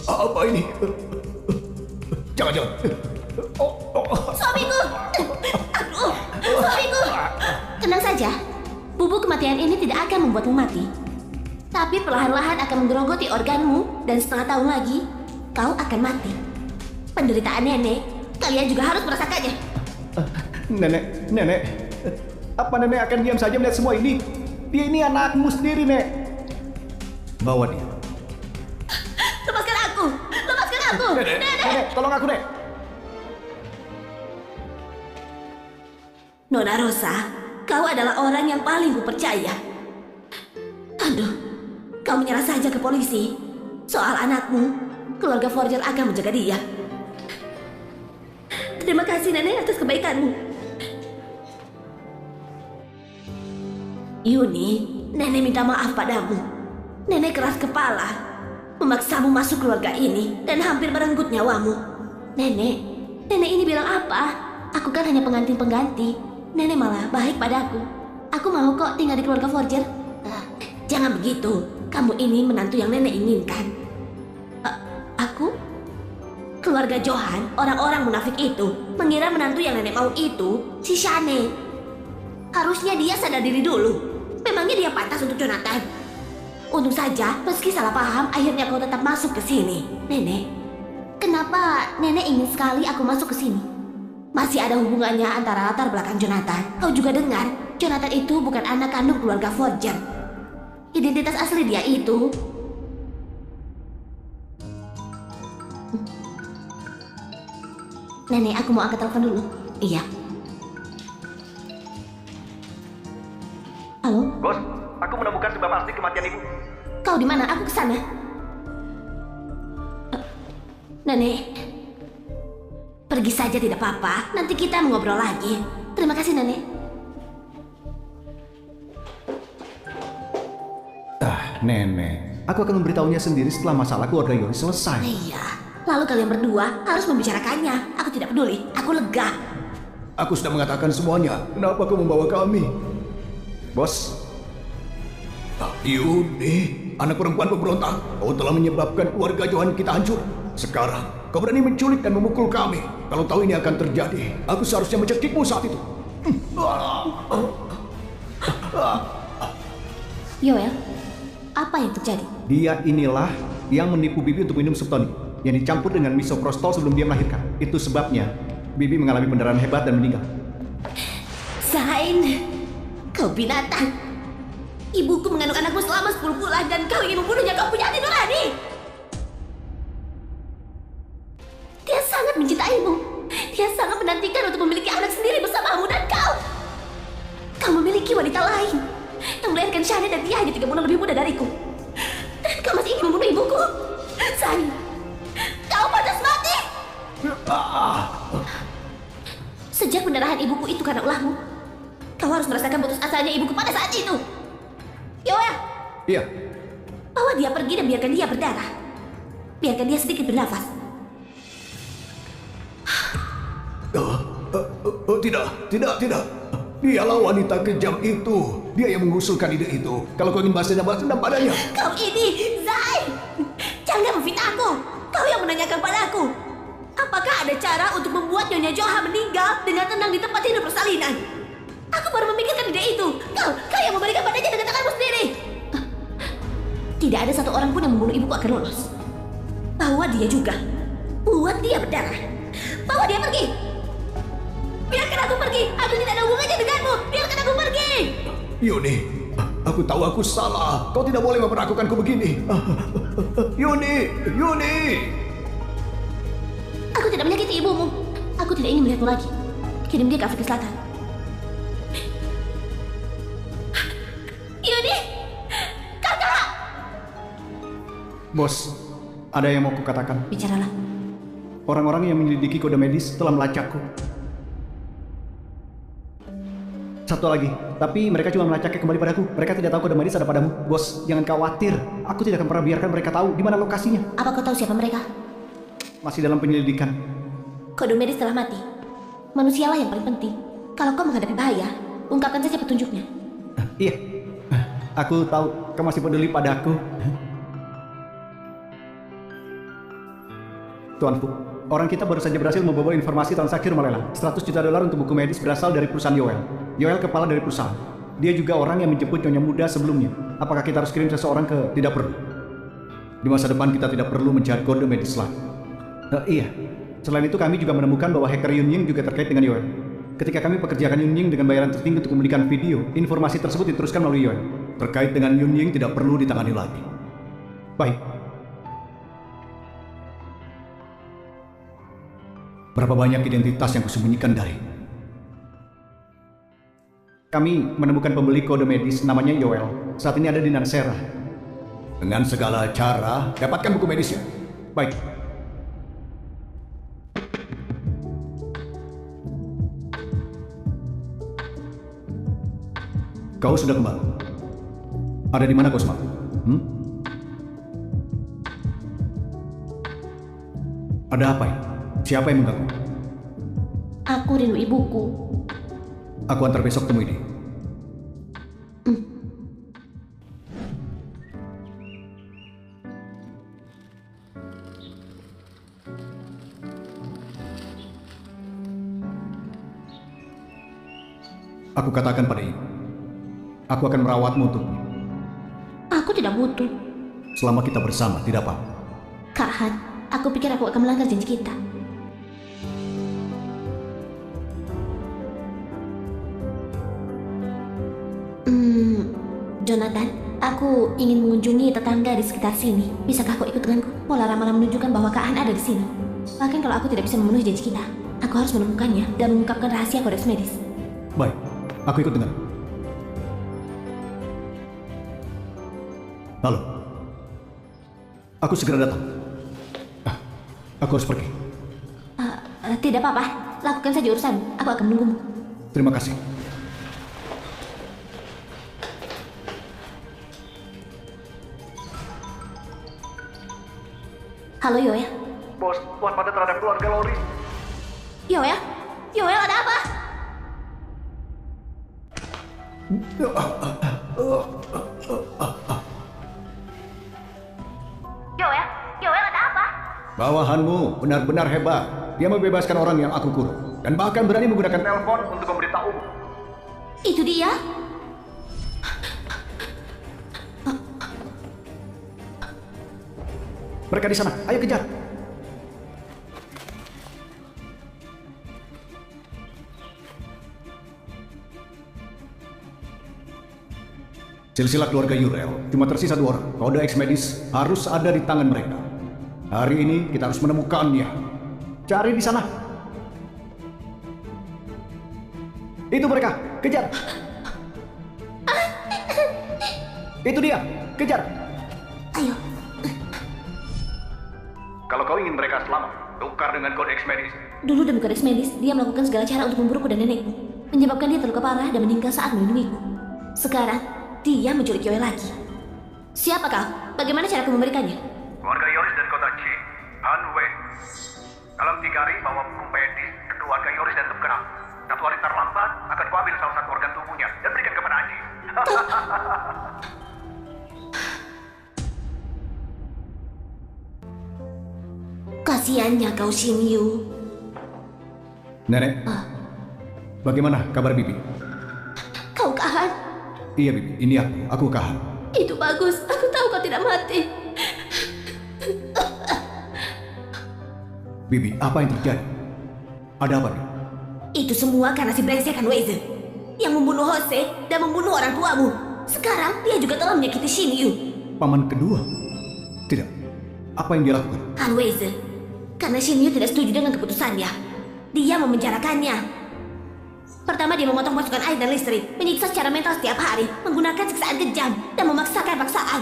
Apa ini? Jangan. Suamiku! Aduh, suamiku! Tenang saja. Bubuk kematian ini tidak akan membuatmu mati. Tapi perlahan-lahan akan menggerogoti organmu dan setengah tahun lagi, kau akan mati. Penderitaan nenek, kalian juga harus merasakannya. Nenek. Apa nenek akan diam saja melihat semua ini? Dia ini anakmu sendiri, Nek. Bawa dia. Lepaskan aku! Nenek, tolong aku, Nek. Nona Rosa, kau adalah orang yang paling kupercaya. Aduh, kau menyerah saja ke polisi. Soal anakmu, keluarga Forger akan menjaga dia. Terima kasih nenek atas kebaikanmu. Yuni, nenek minta maaf padamu. Nenek keras kepala, memaksamu masuk keluarga ini dan hampir merenggut nyawamu. Nenek ini bilang apa? Aku kan hanya pengantin pengganti. Nenek malah baik padaku. Aku mau kok tinggal di keluarga Forger. Jangan begitu. Kamu ini menantu yang nenek inginkan. Aku? Keluarga Johan, orang-orang munafik itu, mengira menantu yang nenek mau itu si Shane. Harusnya dia sadar diri dulu. Memangnya dia pantas untuk Jonathan? Untung saja, meski salah paham, akhirnya kau tetap masuk ke sini. Nenek, kenapa nenek ingin sekali aku masuk ke sini? Masih ada hubungannya antara latar belakang Jonathan. Kau juga dengar, Jonathan itu bukan anak kandung keluarga Forger. Identitas asli dia itu... Nenek, aku mau angkat telepon dulu. Iya. Halo? Bos, aku menemukan sebab pasti kematian ibu. Kau di mana? Aku ke sana. Nenek, pergi saja tidak apa-apa. Nanti kita mengobrol lagi. Terima kasih, Nenek. Nenek. Aku akan memberitahunya sendiri setelah masalah keluarga Yoni selesai. Iya. Lalu kalian berdua harus membicarakannya. Aku tidak peduli. Aku lega. Aku sudah mengatakan semuanya. Kenapa kau membawa kami? Bos, Yuni, anak perempuan pemberontak. Kau telah menyebabkan keluarga Johan kita hancur. Sekarang, kau berani menculik dan memukul kami. Kalau tahu ini akan terjadi, aku seharusnya mencekikmu saat itu. Yoel, apa yang terjadi? dia inilah yang menipu Bibi untuk minum sup tonic yang dicampur dengan misoprostol sebelum dia melahirkan. Itu sebabnya Bibi mengalami pendarahan hebat dan meninggal. Zain, kau binatang. Ibuku mengandung anakmu selama 10 bulan dan kau ingin membunuhnya. Kau punya hati nurani. Dia sangat mencintaimu. Dia sangat menantikan untuk memiliki anak sendiri bersamamu dan kau memiliki wanita lain yang melahirkan Shana dan dia hanya 3 bulan lebih muda dariku. Dan kau masih ingin membunuh ibuku. Zain, kau pantas mati. Sejak pendarahan ibuku itu karena ulahmu, kau harus merasakan putus asanya ibuku pada saat itu. Yoel, Iya. bawa dia pergi dan biarkan dia berdarah. Biarkan dia sedikit bernafas. Tidak. Dialah wanita kejam itu. Dia yang mengusulkan ide itu. Kalau kau ingin balas dendam padanya. Kau ini, Zain! Jangan memfitnah aku. Kau yang menanyakan padaku. Apakah ada cara untuk membuat Nyonya Joha meninggal dengan tenang di tempat tidur persalinan? Aku baru memikirkan ide itu. Kau yang memberikan padanya dengan tanganmu sendiri. Tidak ada satu orang pun yang membunuh ibuku akan lolos. Bawa dia juga. Buat dia berdarah. Bawa dia pergi. Biarkan aku pergi. Aku tidak ada hubungannya denganmu. Biarkan aku pergi. Yuni, aku tahu aku salah. Kau tidak boleh memperlakukanku begini. Yuni. Aku tidak menyakiti ibumu. Aku tidak ingin melihatmu lagi. Kirim dia ke Afrika Selatan. Yuni! Kakak! Bos, ada yang mau kukatakan. Bicaralah. Orang-orang yang menyelidiki kode medis telah melacakku. Satu lagi, tapi mereka cuma melacaknya kembali padaku. Mereka tidak tahu kode medis ada padamu. Bos, jangan khawatir. Aku tidak akan pernah biarkan mereka tahu di mana lokasinya. Apa kau tahu siapa mereka? Masih dalam penyelidikan. Kode medis telah mati. Manusialah yang paling penting. Kalau kau menghadapi bahaya, ungkapkan saja petunjuknya. Iya, aku tahu kau masih peduli padaku. Tuan Fu, orang kita baru saja berhasil membobol informasi transaksi rumah lelang. 100 juta dolar untuk buku medis berasal dari perusahaan Yoel. Yoel kepala dari perusahaan. Dia juga orang yang menjemput Nyonya Muda sebelumnya. Apakah kita harus kirim seseorang ke... Tidak perlu. Di masa depan kita tidak perlu mencari kode medis lagi. Iya. Selain itu kami juga menemukan bahwa hacker Yun Ying juga terkait dengan Yoel. Ketika kami pekerjakan Yun Ying dengan bayaran tertinggi untuk membelikan video, informasi tersebut diteruskan melalui Yoel. Terkait dengan Yun Ying tidak perlu ditangani lagi. Baik. Berapa banyak identitas yang kusembunyikan dari? Kami menemukan pembeli kode medis namanya Yoel. Saat ini ada di Nansera. Dengan segala cara, dapatkan buku medisnya. Baik. Kau sudah kembali. Ada di mana kau semalam? Ada apa ya? Siapa yang mengganggu? Aku rindu ibuku. Aku antar besok temui dia. Aku katakan pada ibu, aku akan merawatmu untuknya. Aku tidak butuh. Selama kita bersama, tidak apa-apa. Kak Han, aku pikir aku akan melanggar janji kita. Jonathan, aku ingin mengunjungi tetangga di sekitar sini. Bisakah kau ikut denganku? Pola ramalan menunjukkan bahwa Kak Han ada di sini. Bahkan kalau aku tidak bisa memenuhi janji kita, aku harus menemukannya dan mengungkapkan rahasia kodeks medis. Baik, aku ikut denganmu. Halo. Aku segera datang. Aku harus pergi. Tidak apa-apa, lakukan saja urusanmu. Aku akan menunggumu. Terima kasih. Halo Yoel. Bos, waspada terhadap keluarga Lori. Yoel? Yoel, ada apa? Yoel? Yoel, ada apa? Bawahanmu benar-benar hebat. Dia membebaskan orang yang aku kurung. Dan bahkan berani menggunakan Telepon untuk memberitahu. Itu dia? Mereka di sana. Ayo kejar. Silsilah keluarga Yurel cuma tersisa 2 orang. Kode X medis harus ada di tangan mereka. Hari ini kita harus menemukannya. Cari di sana. Itu mereka, kejar. Itu dia, kejar. Ayo. Kalau kau ingin mereka selamat, tukar dengan kode X medis. Dulu demi Codex Medis, dia melakukan segala cara untuk memburuku dan nenekku, menyebabkan dia terluka parah dan meninggal saat melindungiku. Sekarang, dia menculik Yoel lagi. Siapa kau? Bagaimana cara aku memberikannya? Keluarga Yoris dari kota C, Han Wei. Dalam 3 hari bawa buku medis ke keluarga Yoris dan terkenal. 1 hari terlambat akan kuambil salah satu organ tubuhnya dan berikan kepada Anji. Kasiannya kau Shinyu. Nenek, bagaimana kabar Bibi? Kau Kahan? Iya Bibi, ini aku Kahan. Itu bagus, aku tahu kau tidak mati. Bibi, apa yang terjadi? Ada apa nih? Itu semua karena si brengsek Hanweize yang membunuh Jose dan membunuh orang tuamu. Sekarang dia juga telah menyakiti Shinyu. Paman kedua? Tidak. Apa yang dia lakukan? Hanweize, karena Shinyu tidak setuju dengan keputusannya, dia memenjarakannya. Pertama dia memotong pasukan air dan listrik, menyiksa secara mental setiap hari, menggunakan siksaan kejam, dan memaksakan paksaan.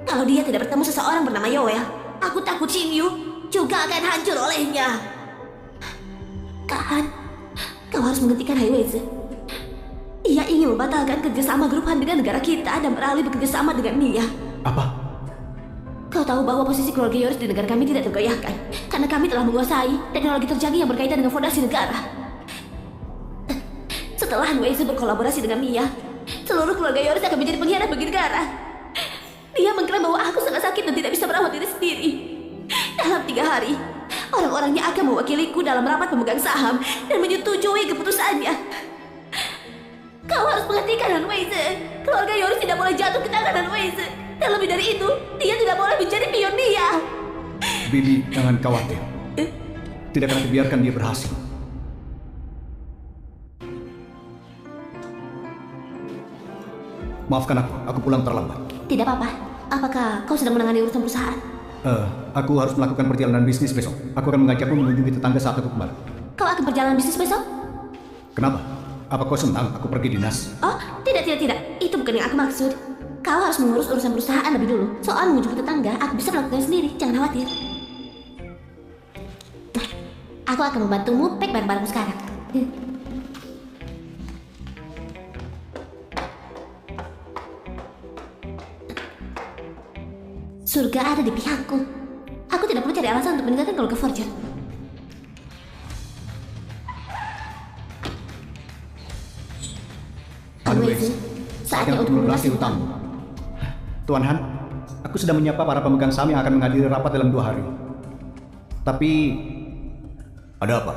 Kalau dia tidak bertemu seseorang bernama Yoel, aku takut Shinyu juga akan hancur olehnya. Kahan, kau harus menghentikan Hanweize. Ia ingin membatalkan kerjasama grup Han dengan negara kita dan beralih bekerjasama dengan Mia. Apa? Kau tahu bahwa posisi keluarga Yoris di negara kami tidak tergoyahkan karena kami telah menguasai teknologi tercanggih yang berkaitan dengan fondasi negara. Setelah Hanweize berkolaborasi dengan Mia, seluruh keluarga Yoris akan menjadi pengkhianat bagi negara. Dia mengklaim bahwa aku sangat sakit dan tidak bisa merawat diri sendiri. Dalam 3 hari, orang-orangnya akan mewakiliku dalam rapat pemegang saham dan menyetujui keputusannya. Kau harus menghentikan Hanweize. Keluarga Yoris tidak boleh jatuh ke tangan Hanweize. Dan lebih dari itu, dia tidak boleh menjadi pion Mia. Bibi, jangan khawatir. Tidak akan dibiarkan dia berhasil. Maafkan aku pulang terlambat. Tidak apa-apa. Apakah kau sedang menangani urusan perusahaan? Aku harus melakukan perjalanan bisnis besok. Aku akan mengajakmu mengunjungi tetangga saat aku kembali. Kau akan perjalanan bisnis besok? Kenapa? Apa kau senang aku pergi dinas? Oh, tidak. Itu bukan yang aku maksud. Kau harus mengurus urusan perusahaan lebih dulu. Soal mengunjungi tetangga, aku bisa melakukannya sendiri. Jangan khawatir. Aku akan membantumu pack barang-barangmu sekarang. Surga ada di pihakku. Aku tidak perlu cari alasan untuk meninggalkan keluarga Forger. Hanweize, saatnya untuk melunasi hutangmu. Tuan Han, aku sudah menyapa para pemegang saham yang akan menghadiri rapat dalam 2 hari. Tapi, ada apa?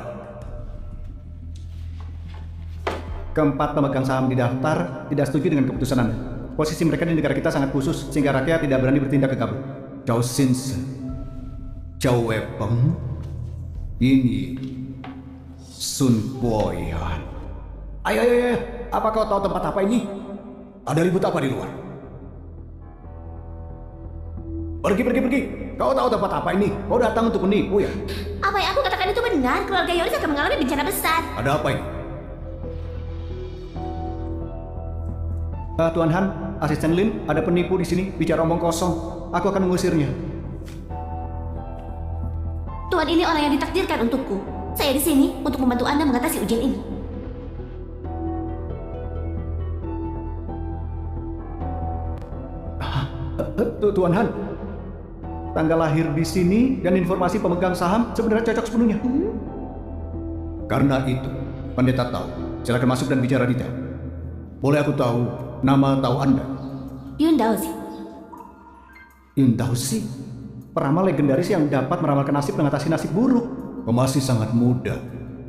Keempat pemegang saham di daftar tidak setuju dengan keputusan Anda. Posisi mereka di negara kita sangat khusus, sehingga rakyat tidak berani bertindak gegabah. Zhao Xinse, Zhao Weipeng, ini Sun Boyan. Ayo, apa kau tahu tempat apa ini? Ada ribut apa di luar? Pergi. Kau tahu tempat apa ini? Kau datang untuk menipu ya? Apa yang aku katakan itu benar. Keluarga Yoris akan mengalami bencana besar. Ada apa ini? Tuan Han, asisten Lin, ada penipu di sini, bicara omong kosong. Aku akan mengusirnya. Tuan ini orang yang ditakdirkan untukku. Saya di sini untuk membantu Anda mengatasi ujian ini. Tuan Han, tanggal lahir di sini dan informasi pemegang saham sebenarnya cocok sepenuhnya. Karena itu, pendeta tahu. Silakan masuk dan bicara detail. Boleh aku tahu nama tahu Anda? Yun Daozi. Yun Daozi? Peramal legendaris yang dapat meramalkan nasib mengatasi nasib buruk. Kau masih sangat muda.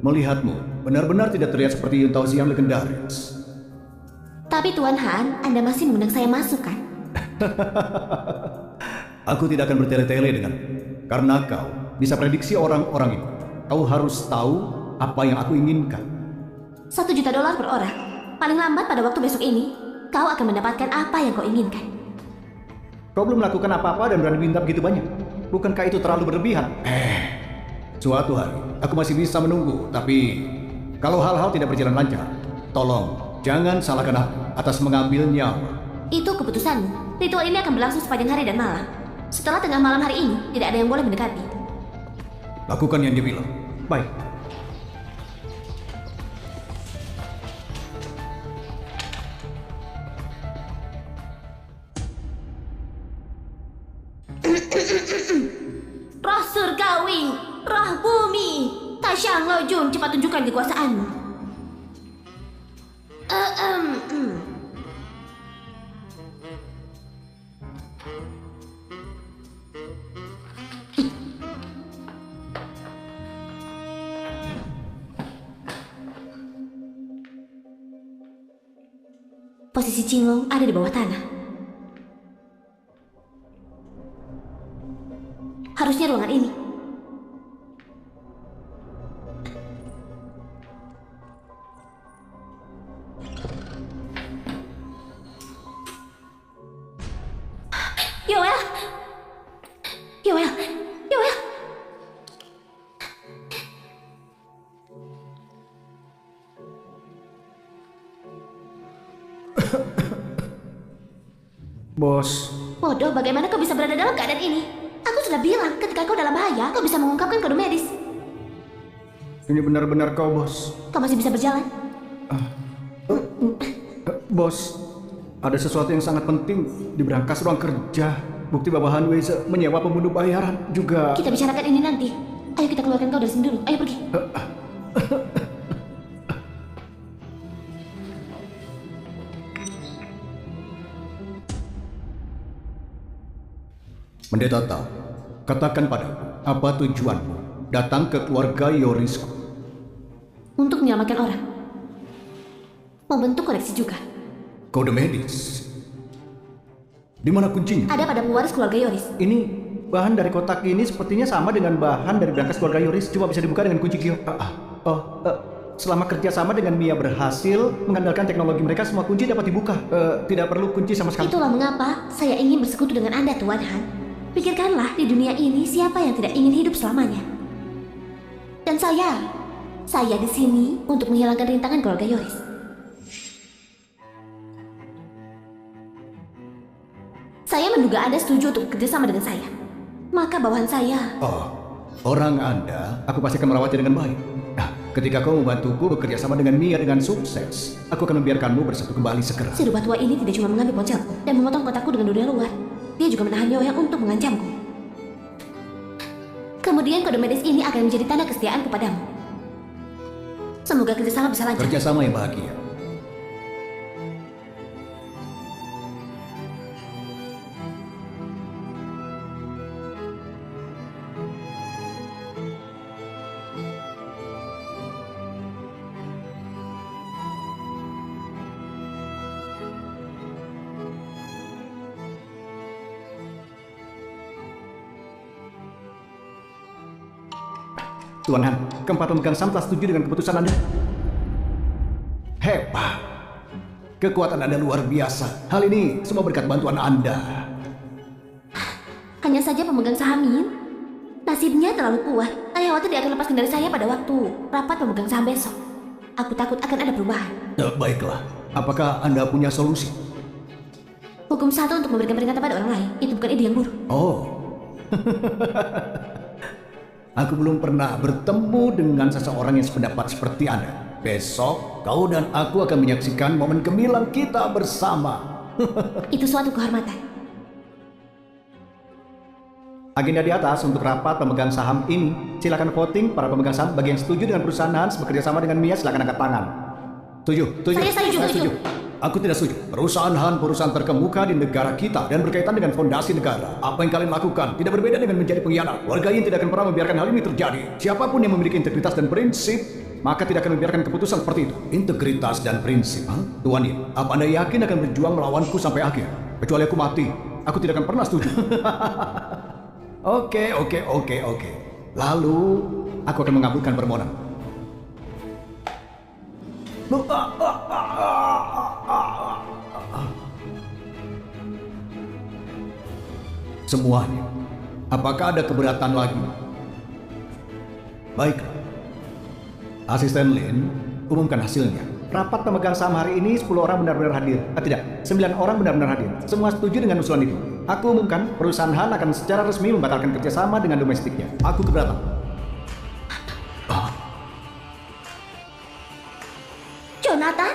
Melihatmu, benar-benar tidak terlihat seperti Yun Daozi yang legendaris. Tapi Tuan Han, Anda masih mengundang saya masuk kan? Aku tidak akan bertele-tele dengan karena kau bisa prediksi orang-orang itu. Kau harus tahu apa yang aku inginkan. $1 juta per orang. Paling lambat pada waktu besok ini, kau akan mendapatkan apa yang kau inginkan. Kau belum melakukan apa-apa dan berani minta begitu banyak. Bukankah itu terlalu berlebihan? Suatu hari, aku masih bisa menunggu. Tapi kalau hal-hal tidak berjalan lancar, tolong jangan salahkan aku atas mengambil nyawa. Itu keputusanmu. Ritual ini akan berlangsung sepanjang hari dan malam. Setelah tengah malam hari ini, tidak ada yang boleh mendekati. Lakukan yang dia bilang. Baik. Roh surgawi, roh bumi, Tasyang Lojun, cepat tunjukkan kekuasaanmu. Posisi Cinglong ada di bawah tanah. Harusnya ruangan ini. Yoel! Yoel! Yoel! Bos, Bodoh, bagaimana kau bisa berada dalam keadaan ini? Aku sudah bilang, ketika kau dalam bahaya, kau bisa mengungkapkan kode medis. ini benar-benar kau, Bos. Kau masih bisa berjalan. Bos, ada sesuatu yang sangat penting di berangkas ruang kerja. Bukti bahwa Han Wei menyewa pembunuh bayaran juga. Kita bicarakan ini nanti. Ayo kita keluarkan kau dari sini dulu. Ayo pergi. Pendeta Tao, katakan padaku, apa tujuanmu datang ke keluarga Yorisku? Untuk menyelamatkan orang. Membentuk koleksi juga. Kode medis. Di mana kuncinya? Ada pada pewaris keluarga Yoris. Ini bahan dari kotak ini sepertinya sama dengan bahan dari berangkas keluarga Yoris. Cuma bisa dibuka dengan kunci Kyo. Selama kerjasama dengan Mia berhasil mengandalkan teknologi mereka, semua kunci dapat dibuka. Tidak perlu kunci sama sekali. Itulah mengapa saya ingin bersekutu dengan Anda, Tuan Han. Pikirkanlah, di dunia ini siapa yang tidak ingin hidup selamanya? Dan saya di sini untuk menghilangkan rintangan keluarga Yoris. Saya menduga Anda setuju untuk bekerjasama dengan saya. Maka bawahan saya... Orang Anda, aku pasti akan merawatnya dengan baik. Nah, ketika kau membantuku bekerja sama dengan Mia dengan sukses, aku akan membiarkanmu bersatu kembali segera. Si rubah tua ini tidak cuma mengambil ponselku dan memotong kontakku dengan dunia luar. Dia juga menahan Yoel untuk mengancamku. Kemudian kode medis ini akan menjadi tanda kesetiaanku padamu. Semoga kerjasama bisa lancar. Kerjasama yang bahagia. Tuan Han, keempat pemegang saham telah setuju dengan keputusan Anda. Hebat. Kekuatan Anda luar biasa. Hal ini semua berkat bantuan Anda. Hanya saja pemegang saham Min, nasibnya terlalu kuat. Saya khawatir dia akan lepaskan dari saya pada waktu rapat pemegang saham besok. Aku takut akan ada perubahan. Baiklah, apakah Anda punya solusi? Hukum satu untuk memberikan peringatan pada orang lain, itu bukan ide yang buruk. Aku belum pernah bertemu dengan seseorang yang sependapat seperti Anda. Besok, kau dan aku akan menyaksikan momen gemilang kita bersama. Itu suatu kehormatan. Agenda di atas untuk rapat pemegang saham ini. Silakan voting para pemegang saham. Bagi yang setuju dengan perusahaan Hans bekerja sama dengan Mia, silakan angkat tangan. Setuju? Saya setuju. Aku tidak setuju. Perusahaan Han perusahaan terkemuka di negara kita dan berkaitan dengan fondasi negara. Apa yang kalian lakukan tidak berbeda dengan menjadi pengkhianat. Warga ini tidak akan pernah membiarkan hal ini terjadi. Siapapun yang memiliki integritas dan prinsip, maka tidak akan membiarkan keputusan seperti itu. Integritas dan prinsip, Tuan Yin, apa Anda yakin akan berjuang melawanku sampai akhir? Kecuali aku mati, Aku tidak akan pernah setuju. Oke. Lalu, aku akan mengabulkan permohonan. Semuanya. Apakah ada keberatan lagi? Baiklah. Asisten Lin, umumkan hasilnya. Rapat pemegang saham hari ini 10 orang benar-benar hadir. Tidak, 9 orang benar-benar hadir. Semua setuju dengan usulan itu. Aku umumkan perusahaan Han akan secara resmi membatalkan kerjasama dengan domestiknya. Aku keberatan. Jonathan?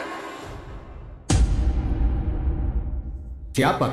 Siapa?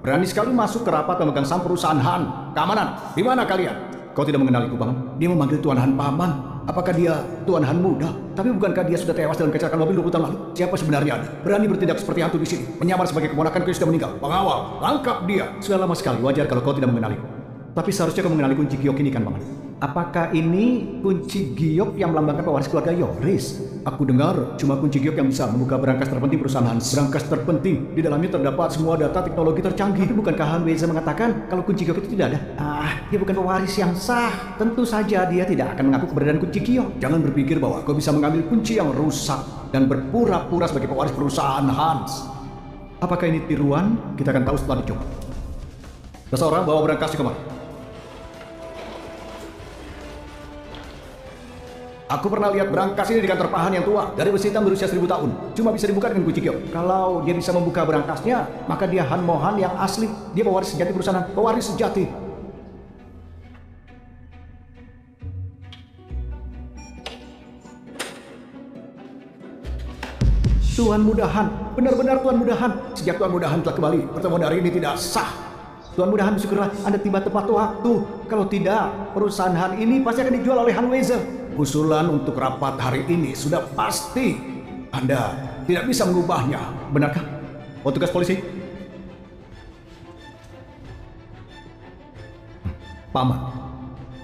Berani sekali masuk ke rapat pemegang saham perusahaan Han. Keamanan, di mana kalian? Kau tidak mengenaliku, Paman? Dia memanggil Tuan Han Paman. Apakah dia Tuan Han muda? Tapi bukankah dia sudah tewas dalam kecelakaan mobil 20 tahun lalu? Siapa sebenarnya Anda? Berani bertindak seperti hantu di sini. Menyamar sebagai keponakanku yang sudah meninggal. Pengawal, tangkap dia. Sudah lama sekali, wajar kalau kau tidak mengenaliku. Tapi seharusnya kau mengenali kunci giok ini kan, Paman? Apakah ini kunci giok yang melambangkan pewaris keluarga Yoris? Aku dengar cuma kunci giok yang bisa membuka berangkas terpenting perusahaan Hans. Berangkas terpenting, di dalamnya terdapat semua data teknologi tercanggih. Tapi bukankah Han Weze mengatakan kalau kunci giok itu tidak ada? Dia bukan pewaris yang sah. Tentu saja dia tidak akan mengaku keberadaan kunci giok. Jangan berpikir bahwa kau bisa mengambil kunci yang rusak dan berpura-pura sebagai pewaris perusahaan Hans. Apakah ini tiruan? Kita akan tahu setelah dicoba. Seseorang bawa berangkas ke kamar. Aku pernah lihat berangkas ini di kantor Pahan yang tua, dari besi hitam berusia 1000 tahun. Cuma bisa dibuka dengan kunci giok. Kalau dia bisa membuka berangkasnya, maka dia Han Mohan yang asli. Dia pewaris sejati perusahaan, pewaris sejati. Tuan Muda Han, benar-benar Tuan Muda Han. Sejak Tuan Muda Han telah kembali, pertemuan hari ini tidak sah. Tuan Muda Han, syukurlah Anda tiba tepat waktu. Kalau tidak, perusahaan Han ini pasti akan dijual oleh Han Weze. Usulan untuk rapat hari ini sudah pasti. Anda tidak bisa mengubahnya. Benarkah? Petugas polisi? Paman,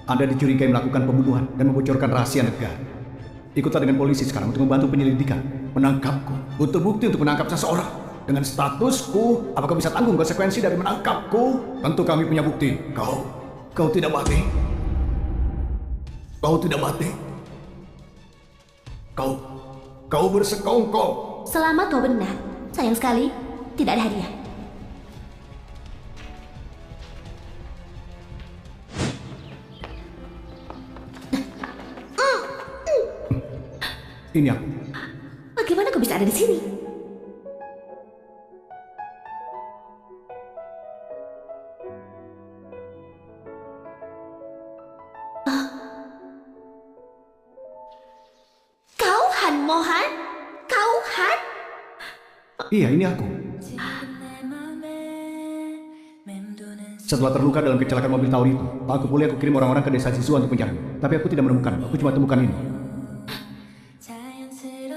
Anda dicurigai melakukan pembunuhan dan membocorkan rahasia negara. Ikutlah dengan polisi sekarang untuk membantu penyelidikan. Menangkapku, butuh bukti untuk menangkap seseorang. Dengan statusku, apakah bisa tanggung konsekuensi dari menangkapku? Tentu kami punya bukti. Kau tidak mati. Kau tidak mati. Kau bersekongkol. Selamat kau benar. Sayang sekali, tidak ada hadiah. Ini aku. Bagaimana kau bisa ada di sini? Kau Han Mohan? Kau Han? Iya, ini aku. Setelah terluka dalam kecelakaan mobil Tauri itu, Pak Kupuli aku kirim orang-orang ke desa siswa untuk mencari. Tapi aku tidak menemukan. Aku cuma temukan ini.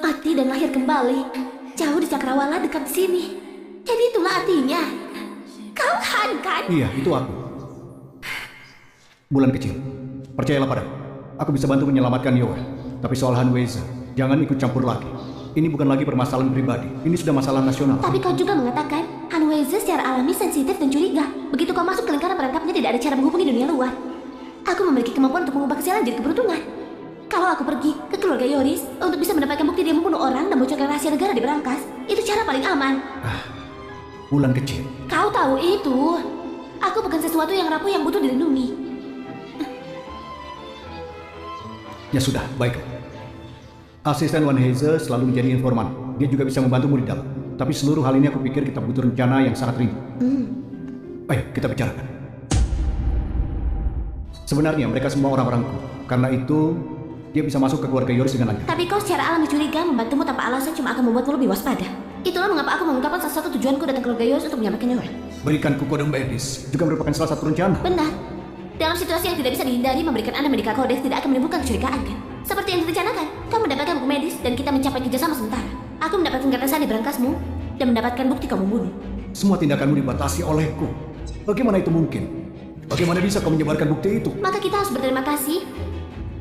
Mati dan lahir kembali. Jauh di Cakrawala dekat sini. Jadi itulah artinya. Kau Han kan? Iya, itu aku. Bulan kecil. Percayalah padaku. Aku bisa bantu menyelamatkan Yoel. Tapi soal Han Weze, jangan ikut campur lagi. Ini bukan lagi permasalahan pribadi. Ini sudah masalah nasional. Tapi kau juga mengatakan Han Weze secara alami sensitif dan curiga. Begitu kau masuk ke lingkaran perangkapnya, tidak ada cara menghubungi dunia luar. Aku memiliki kemampuan untuk mengubah kesialan jadi keberuntungan. Kalau aku pergi ke keluarga Yoris untuk bisa mendapatkan bukti dia membunuh orang dan bocorkan rahasia negara di berangkas, itu cara paling aman. Bulan kecil. Kau tahu itu. Aku bukan sesuatu yang rapuh yang butuh dilindungi. Ya sudah, baiklah. Asisten Wan Heze selalu menjadi informan. Dia juga bisa membantumu di dalam. Tapi seluruh hal ini aku pikir kita butuh rencana yang sangat rinci. Ayo, kita bicarakan. Sebenarnya mereka semua orang-orangku. Karena itu, dia bisa masuk ke keluarga Yoris dengan lancar. Tapi kau secara alami curiga membantumu tanpa alasan cuma akan membuatmu lebih waspada. Itulah mengapa aku mengungkapkan salah satu tujuanku datang ke keluarga Yoris untuk menyampaikan Yoel. Berikanku kode medis. Juga merupakan salah satu rencana. Benar. Dalam situasi yang tidak bisa dihindari, memberikan Anda medical codex tidak akan menimbulkan kecurigaan, kan? Seperti yang direncanakan, kau mendapatkan buku medis dan kita mencapai kerjasama sementara. Aku mendapatkan kertasan di berangkasmu dan mendapatkan bukti kau membunuh. Semua tindakanmu dibatasi olehku. Bagaimana itu mungkin? Bagaimana bisa kau menyebarkan bukti itu? Maka kita harus berterima kasih,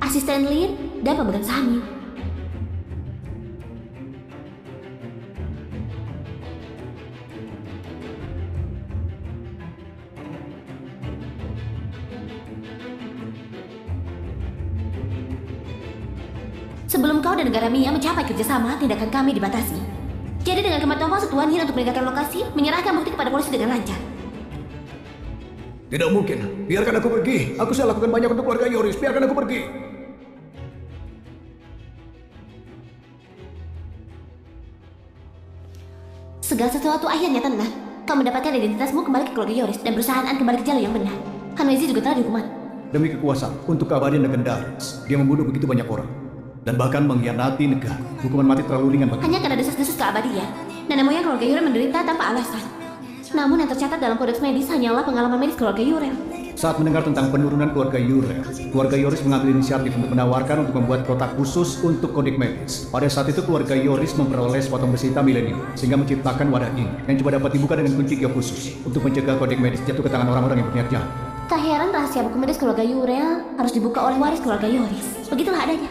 asisten Lin dan pemegang sahamnya. Sebelum kau dan negara Mia mencapai kerjasama, tindakan kami dibatasi. Jadi dengan kemampuan maksud Tuan Yin untuk meninggalkan lokasi, menyerahkan bukti kepada polisi dengan lancar. Tidak mungkin. Biarkan aku pergi. Aku sudah lakukan banyak untuk keluarga Yoris. Biarkan aku pergi. Segala sesuatu akhirnya tenang. Kau mendapatkan identitasmu kembali ke keluarga Yoris dan perusahaan kembali ke jalur yang benar. Hanwezi juga telah dihukuman. Demi kekuasaan untuk keabadian legendaris, dia membunuh begitu banyak orang. Dan bahkan mengkhianati negara. Hukuman mati terlalu ringan bagi. Hanya karena desas-desus keabadian, nenek moyang keluarga Yurel menderita tanpa alasan. Namun yang tercatat dalam kodeks medis hanyalah pengalaman medis keluarga Yurel. Saat mendengar tentang penurunan keluarga Yurel, keluarga Yoris mengambil inisiatif untuk menawarkan untuk membuat kotak khusus untuk kodik medis. Pada saat itu keluarga Yoris memperoleh sepotong besi hitam milenium, sehingga menciptakan wadah ini yang coba dapat dibuka dengan kunci khusus untuk mencegah kodik medis jatuh ke tangan orang-orang yang berniat jahat. Tak heran rahasia buku medis keluarga Yurel harus dibuka oleh waris keluarga Yoris. Begitulah adanya.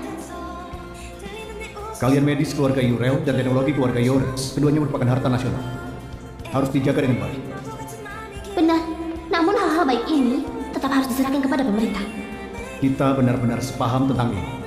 Kalian medis keluarga Yurel dan teknologi keluarga Yoris, keduanya merupakan harta nasional. Harus dijaga dengan baik. Benar, namun hal-hal baik ini tetap harus diserahkan kepada pemerintah. Kita benar-benar sepaham tentang ini.